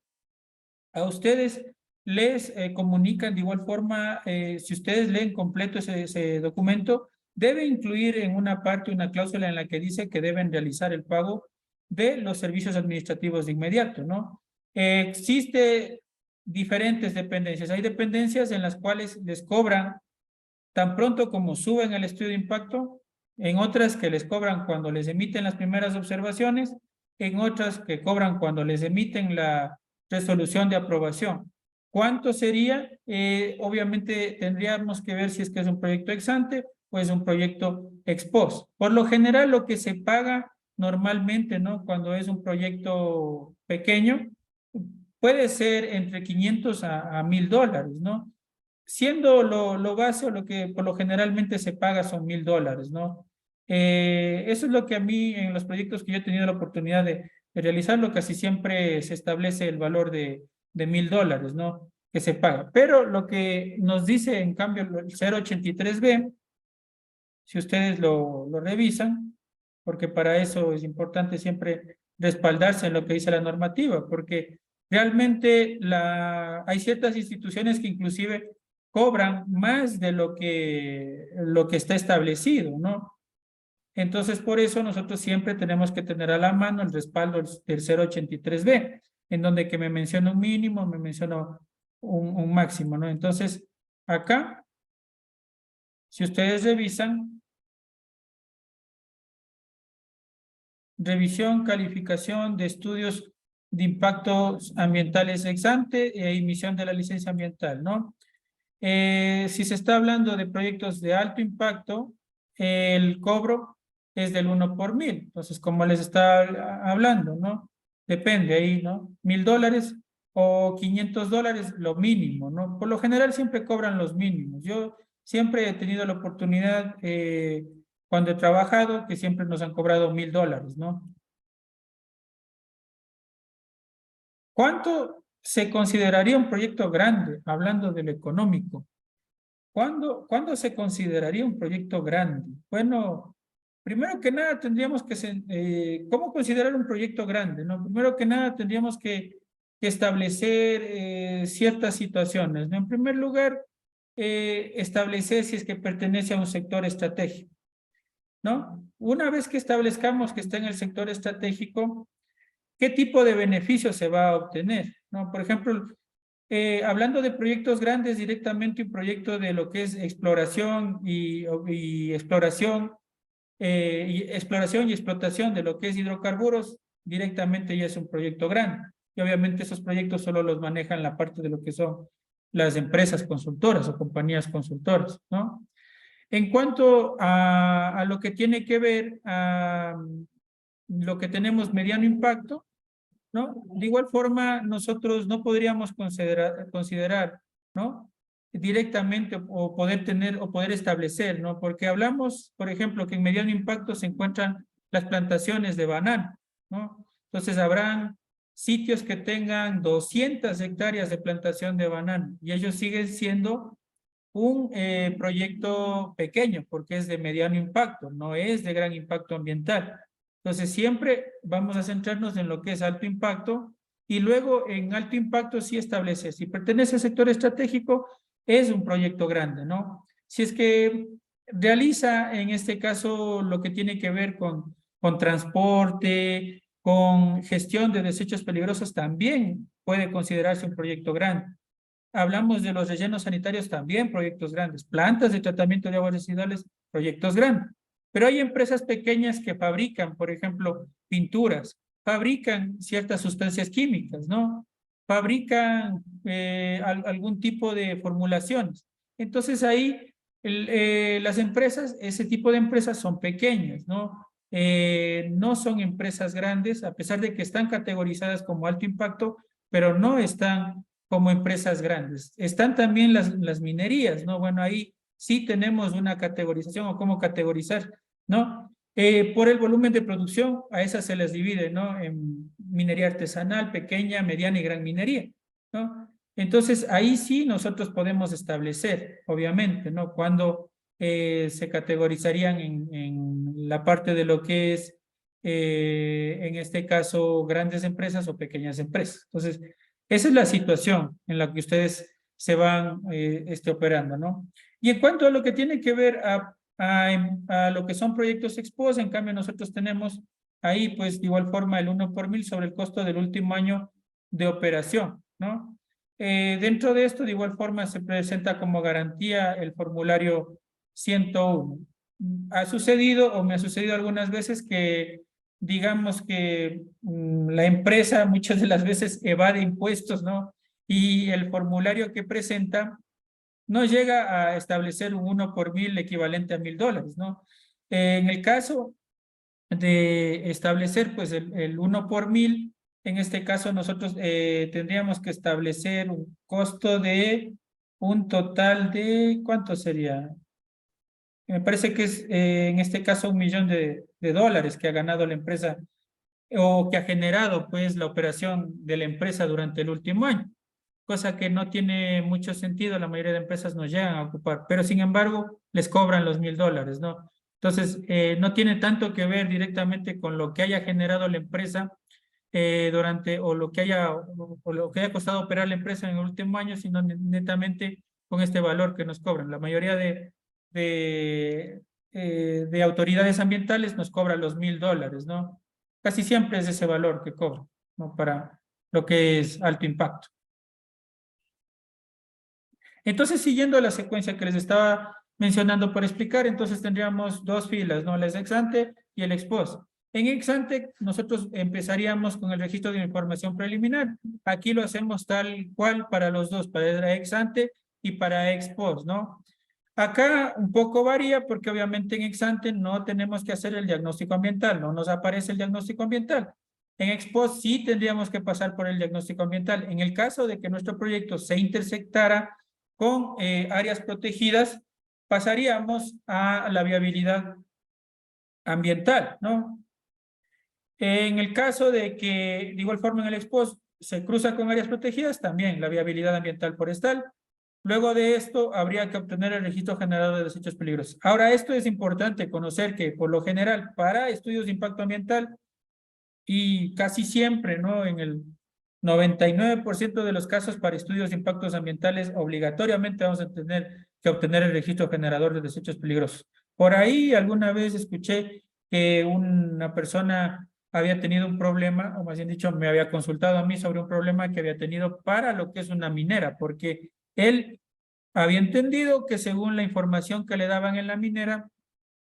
a ustedes les comunican de igual forma, si ustedes leen completo ese documento, debe incluir en una parte una cláusula en la que dice que deben realizar el pago de los servicios administrativos de inmediato, ¿no? Existe diferentes dependencias. Hay dependencias en las cuales les cobran tan pronto como suben el estudio de impacto, en otras que les cobran cuando les emiten las primeras observaciones, en otras que cobran cuando les emiten la resolución de aprobación. ¿Cuánto sería? Obviamente tendríamos que ver si es que es un proyecto ex ante o es un proyecto ex post. Por lo general, lo que se paga normalmente, ¿no? Cuando es un proyecto pequeño, puede ser entre 500 a $1000, ¿no? Siendo lo base o lo que por lo generalmente se paga son $1000, ¿no? Eso es lo que a mí en los proyectos que yo he tenido la oportunidad de realizarlo, casi siempre se establece el valor de $1000, ¿no? Que se paga. Pero lo que nos dice en cambio el 083B, si ustedes lo revisan, porque para eso es importante siempre respaldarse en lo que dice la normativa, porque Realmente hay ciertas instituciones que inclusive cobran más de lo que está establecido, ¿no? Entonces, por eso nosotros siempre tenemos que tener a la mano el respaldo del 083B, en donde que me menciona un mínimo, me menciona un máximo, ¿no? Entonces, acá, si ustedes revisan, revisión, calificación de estudios de impactos ambientales ex ante e emisión de la licencia ambiental, ¿no? Si se está hablando de proyectos de alto impacto, el cobro es del 1 por 1000. Entonces, como les está hablando, ¿no? Depende ahí, ¿no? $1000 o $500, lo mínimo, ¿no? Por lo general siempre cobran los mínimos. Yo siempre he tenido la oportunidad, cuando he trabajado, que siempre nos han cobrado $1000, ¿no? ¿Cuánto se consideraría un proyecto grande, hablando de lo económico? ¿Cuándo se consideraría un proyecto grande? Bueno, primero que nada tendríamos ¿cómo considerar un proyecto grande? ¿No? Primero que nada tendríamos que establecer ciertas situaciones, ¿no? En primer lugar, establecer si es que pertenece a un sector estratégico, ¿no? Una vez que establezcamos que está en el sector estratégico, ¿qué tipo de beneficio se va a obtener? ¿No? Por ejemplo, hablando de proyectos grandes, directamente un proyecto de lo que es exploración y exploración y explotación de lo que es hidrocarburos, directamente ya es un proyecto grande. Y obviamente esos proyectos solo los manejan la parte de lo que son las empresas consultoras o compañías consultoras, ¿no? En cuanto a lo que tiene que ver a lo que tenemos mediano impacto, ¿no? De igual forma, nosotros no podríamos considerar, ¿no? Directamente o poder tener o poder establecer, ¿no? Porque hablamos, por ejemplo, que en mediano impacto se encuentran las plantaciones de banano, ¿no? Entonces habrán sitios que tengan 200 hectáreas de plantación de banano y ellos siguen siendo un proyecto pequeño porque es de mediano impacto, no es de gran impacto ambiental. Entonces siempre vamos a centrarnos en lo que es alto impacto y luego en alto impacto sí establece, si pertenece al sector estratégico, es un proyecto grande, ¿no? Si es que realiza en este caso lo que tiene que ver con transporte, con gestión de desechos peligrosos, también puede considerarse un proyecto grande. Hablamos de los rellenos sanitarios también, proyectos grandes. Plantas de tratamiento de aguas residuales, proyectos grandes. Pero hay empresas pequeñas que fabrican, por ejemplo, pinturas, fabrican ciertas sustancias químicas, ¿no? Fabrican algún tipo de formulaciones. Entonces ahí las empresas, ese tipo de empresas son pequeñas, ¿no? No son empresas grandes, a pesar de que están categorizadas como alto impacto, pero no están como empresas grandes. Están también las minerías, ¿no? Bueno, ahí sí tenemos una categorización o cómo categorizar, ¿no? Por el volumen de producción, a esas se les divide, ¿no? En minería artesanal, pequeña, mediana y gran minería, ¿no? Entonces, ahí sí nosotros podemos establecer, obviamente, ¿no? Cuando se categorizarían en la parte de lo que es, en este caso, grandes empresas o pequeñas empresas. Entonces, esa es la situación en la que ustedes se van operando, ¿no? Y en cuanto a lo que tiene que ver a lo que son proyectos expos, en cambio nosotros tenemos ahí pues de igual forma el 1 por 1000 sobre el costo del último año de operación, ¿no? Dentro de esto de igual forma se presenta como garantía el formulario 101. Ha sucedido o me ha sucedido algunas veces que digamos que la empresa muchas de las veces evade impuestos, ¿no? Y el formulario que presenta no llega a establecer un 1 por 1000 equivalente a $1000, ¿no? En el caso de establecer pues el 1 por 1000, en este caso nosotros tendríamos que establecer un costo de un total de, ¿cuánto sería? Me parece que es en este caso $1 millón que ha ganado la empresa o que ha generado pues la operación de la empresa durante el último año, cosa que no tiene mucho sentido, la mayoría de empresas no llegan a ocupar, pero sin embargo les cobran los $1000, ¿no? Entonces, no tiene tanto que ver directamente con lo que haya generado la empresa durante, o lo que haya costado operar la empresa en el último año, sino netamente con este valor que nos cobran. La mayoría de autoridades ambientales nos cobran los $1,000, ¿no? Casi siempre es ese valor que cobran, ¿no? Para lo que es alto impacto. Entonces, siguiendo la secuencia que les estaba mencionando por explicar, entonces tendríamos dos filas, ¿no? La ex ante y el ex post. En ex ante, nosotros empezaríamos con el registro de información preliminar. Aquí lo hacemos tal cual para los dos, para ex ante y para ex post, ¿no? Acá un poco varía porque obviamente en ex ante no tenemos que hacer el diagnóstico ambiental, no nos aparece el diagnóstico ambiental. En ex post sí tendríamos que pasar por el diagnóstico ambiental. En el caso de que nuestro proyecto se intersectara con áreas protegidas, pasaríamos a la viabilidad ambiental, ¿no? En el caso de que, de igual forma en el ex post, se cruza con áreas protegidas, también la viabilidad ambiental forestal. Luego de esto, habría que obtener el registro general de desechos peligrosos. Ahora, esto es importante conocer que, por lo general, para estudios de impacto ambiental, y casi siempre, ¿no? En el 99% de los casos para estudios de impactos ambientales, obligatoriamente vamos a tener que obtener el registro generador de desechos peligrosos. Por ahí alguna vez escuché que una persona había tenido un problema, o más bien dicho, me había consultado a mí sobre un problema que había tenido para lo que es una minera, porque él había entendido que según la información que le daban en la minera,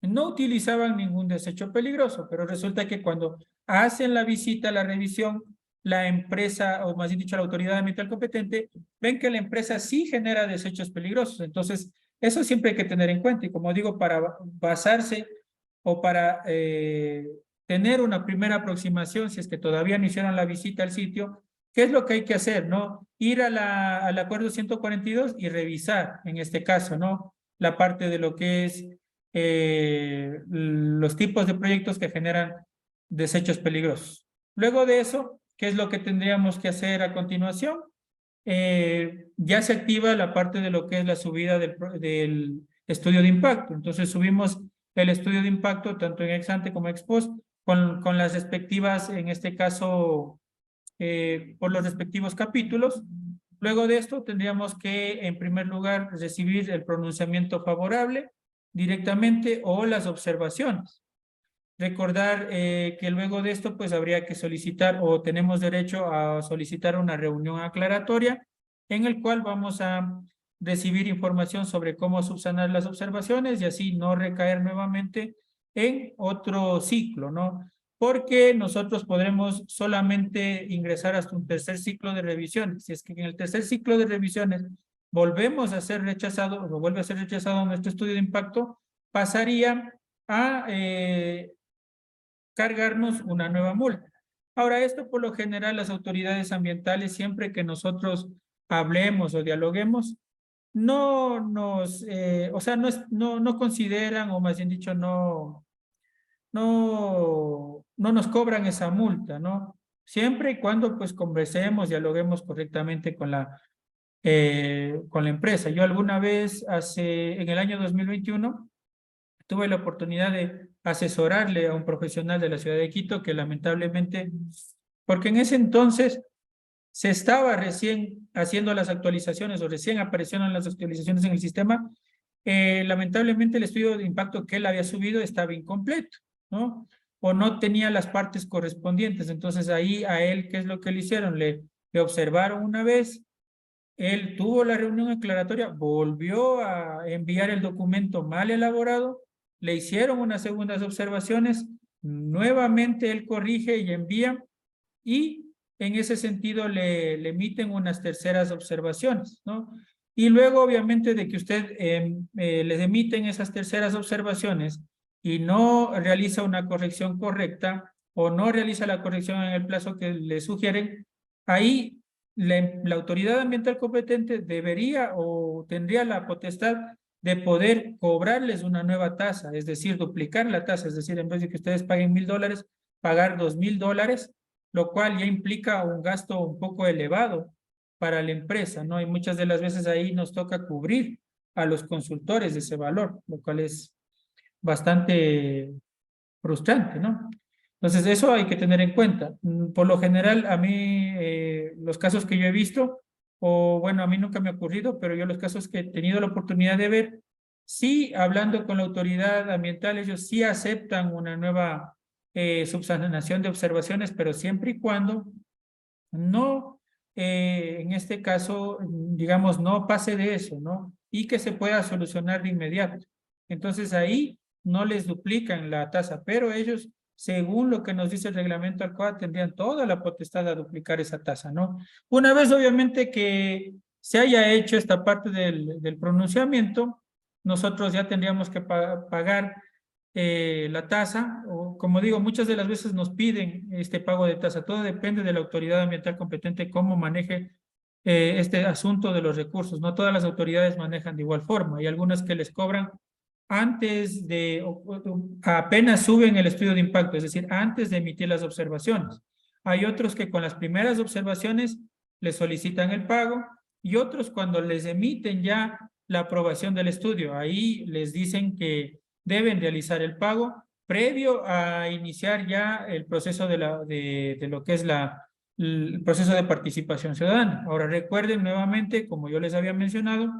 no utilizaban ningún desecho peligroso, pero resulta que cuando hacen la visita, la revisión, la empresa, o más bien dicho, la autoridad ambiental competente, ven que la empresa sí genera desechos peligrosos. Entonces, eso siempre hay que tener en cuenta. Y como digo, para basarse o para tener una primera aproximación, si es que todavía no hicieron la visita al sitio, ¿qué es lo que hay que hacer, no? Ir al acuerdo 142 y revisar, en este caso, ¿no? La parte de lo que es los tipos de proyectos que generan desechos peligrosos. Luego de eso, ¿qué es lo que tendríamos que hacer a continuación? Ya se activa la parte de lo que es la subida del estudio de impacto. Entonces subimos el estudio de impacto tanto en ex ante como ex post con las respectivas, en este caso, por los respectivos capítulos. Luego de esto tendríamos que, en primer lugar, recibir el pronunciamiento favorable directamente o las observaciones. Recordar que luego de esto pues habría que solicitar o tenemos derecho a solicitar una reunión aclaratoria en el cual vamos a recibir información sobre cómo subsanar las observaciones y así no recaer nuevamente en otro ciclo, ¿no? Porque nosotros podremos solamente ingresar hasta un tercer ciclo de revisiones. Si es que en el tercer ciclo de revisiones volvemos a ser rechazado o vuelve a ser rechazado nuestro estudio de impacto, pasaría a cargarnos una nueva multa. Ahora, esto por lo general las autoridades ambientales, siempre que nosotros hablemos o dialoguemos, no nos, o sea, no consideran, o más bien dicho, no nos cobran esa multa, ¿no? Siempre y cuando pues conversemos, dialoguemos correctamente con la empresa. Yo alguna vez, en el año 2021, tuve la oportunidad de asesorarle a un profesional de la ciudad de Quito que lamentablemente, porque en ese entonces se estaba recién haciendo las actualizaciones o recién aparecieron las actualizaciones en el sistema, lamentablemente el estudio de impacto que él había subido estaba incompleto, ¿no? O no tenía las partes correspondientes. Entonces ahí a él, ¿qué es lo que le hicieron? Le observaron una vez, él tuvo la reunión aclaratoria, volvió a enviar el documento mal elaborado, le hicieron unas segundas observaciones, nuevamente él corrige y envía, y en ese sentido le emiten unas terceras observaciones, ¿no? Y luego, obviamente, de que usted les emiten esas terceras observaciones y no realiza una corrección correcta o no realiza la corrección en el plazo que le sugieren, ahí la autoridad ambiental competente debería o tendría la potestad de poder cobrarles una nueva tasa, es decir, duplicar la tasa, es decir, en vez de que ustedes paguen $1,000, pagar $2,000, lo cual ya implica un gasto un poco elevado para la empresa, ¿no? Y muchas de las veces ahí nos toca cubrir a los consultores de ese valor, lo cual es bastante frustrante, ¿no? Entonces, eso hay que tener en cuenta. Por lo general, a mí, los casos que yo he visto, o bueno, a mí nunca me ha ocurrido, pero yo los casos que he tenido la oportunidad de ver, sí, hablando con la autoridad ambiental, ellos sí aceptan una nueva subsanación de observaciones, pero siempre y cuando no, en este caso, digamos, no pase de eso, ¿no? Y que se pueda solucionar de inmediato. Entonces ahí no les duplican la tasa, pero ellos, según lo que nos dice el reglamento Alcoa, tendrían toda la potestad de duplicar esa tasa, ¿no? Una vez, obviamente, que se haya hecho esta parte del pronunciamiento, nosotros ya tendríamos que pagar la tasa, o como digo, muchas de las veces nos piden este pago de tasa. Todo depende de la autoridad ambiental competente cómo maneje este asunto de los recursos. No todas las autoridades manejan de igual forma. Hay algunas que les cobran antes de, apenas suben el estudio de impacto, es decir, antes de emitir las observaciones. Hay otros que con las primeras observaciones les solicitan el pago y otros cuando les emiten ya la aprobación del estudio. Ahí les dicen que deben realizar el pago previo a iniciar ya el proceso de lo que es el proceso de participación ciudadana. Ahora recuerden nuevamente, como yo les había mencionado,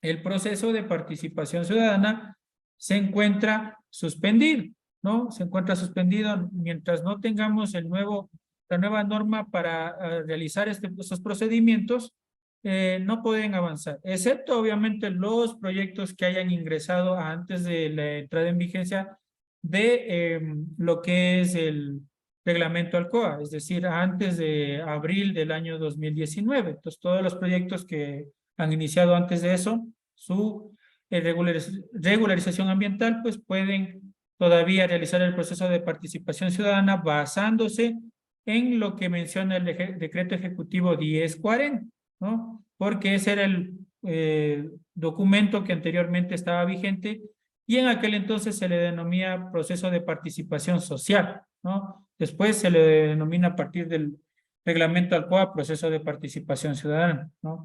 el proceso de participación ciudadana se encuentra suspendido, ¿no? Se encuentra suspendido mientras no tengamos la nueva norma para realizar estos procedimientos, no pueden avanzar, excepto obviamente los proyectos que hayan ingresado antes de la entrada en vigencia de lo que es el reglamento Alcoa, es decir, antes de abril del año 2019. Entonces, todos los proyectos que han iniciado antes de eso, su regularización ambiental, pues pueden todavía realizar el proceso de participación ciudadana basándose en lo que menciona el decreto ejecutivo 1040, ¿no? Porque ese era el documento que anteriormente estaba vigente y en aquel entonces se le denomina proceso de participación social, ¿no? Después se le denomina a partir del reglamento Alcoa proceso de participación ciudadana, ¿no?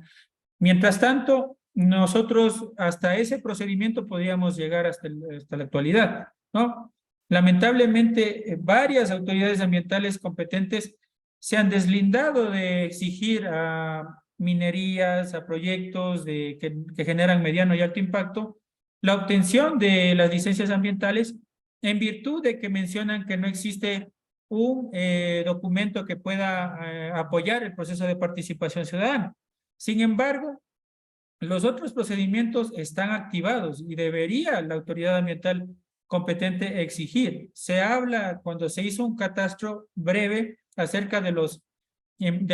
Mientras tanto, nosotros hasta ese procedimiento podríamos llegar hasta la actualidad, ¿no? Lamentablemente, varias autoridades ambientales competentes se han deslindado de exigir a minerías, a proyectos que generan mediano y alto impacto, la obtención de las licencias ambientales en virtud de que mencionan que no existe un documento que pueda apoyar el proceso de participación ciudadana. Sin embargo, los otros procedimientos están activados y debería la autoridad ambiental competente exigir. Se habla cuando se hizo un catastro breve acerca de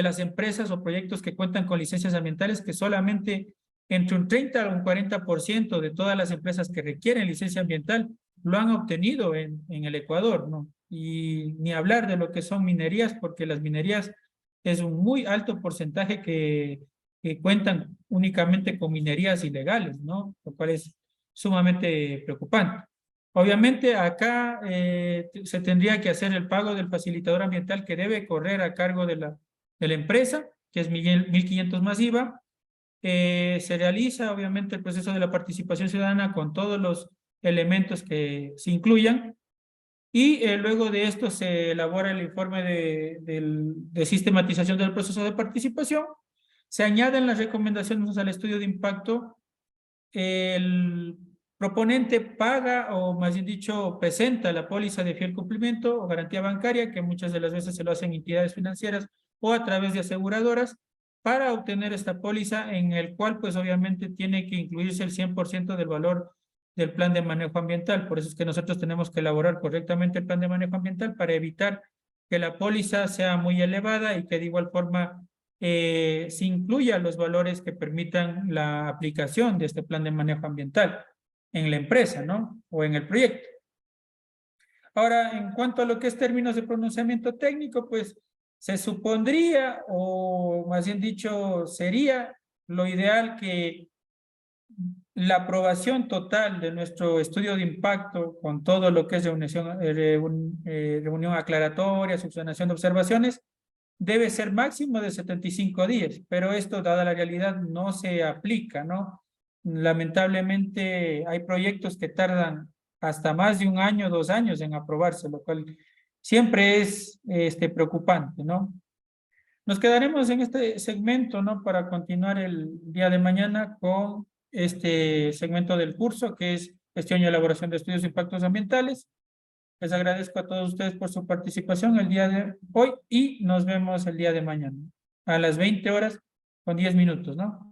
las empresas o proyectos que cuentan con licencias ambientales, que solamente entre un 30 a un 40% de todas las empresas que requieren licencia ambiental lo han obtenido en el Ecuador, ¿no? Y ni hablar de lo que son minerías, porque las minerías es un muy alto porcentaje que cuentan únicamente con minerías ilegales, ¿no? Lo cual es sumamente preocupante. Obviamente acá se tendría que hacer el pago del facilitador ambiental que debe correr a cargo de la empresa, que es 1.500 más IVA. Se realiza obviamente el proceso de la participación ciudadana con todos los elementos que se incluyan y luego de esto se elabora el informe de sistematización del proceso de participación. Se añaden las recomendaciones al estudio de impacto. El proponente paga, o más bien dicho, presenta la póliza de fiel cumplimiento o garantía bancaria, que muchas de las veces se lo hacen entidades financieras o a través de aseguradoras, para obtener esta póliza en el cual, pues obviamente, tiene que incluirse el 100% del valor del plan de manejo ambiental. Por eso es que nosotros tenemos que elaborar correctamente el plan de manejo ambiental para evitar que la póliza sea muy elevada y que de igual forma se incluya los valores que permitan la aplicación de este plan de manejo ambiental en la empresa, ¿no? O en el proyecto. Ahora, en cuanto a lo que es términos de pronunciamiento técnico, pues se supondría, o más bien dicho, sería lo ideal que la aprobación total de nuestro estudio de impacto con todo lo que es reunión aclaratoria, subsanación de observaciones, debe ser máximo de 75 días, pero esto, dada la realidad, no se aplica, ¿no? Lamentablemente hay proyectos que tardan hasta más de un año, 2 años en aprobarse, lo cual siempre es preocupante, ¿no? Nos quedaremos en este segmento, ¿no? Para continuar el día de mañana con este segmento del curso, que es Gestión y Elaboración de Estudios de Impactos Ambientales. Les agradezco a todos ustedes por su participación el día de hoy y nos vemos el día de mañana a las 20 horas con 10 minutos, ¿no?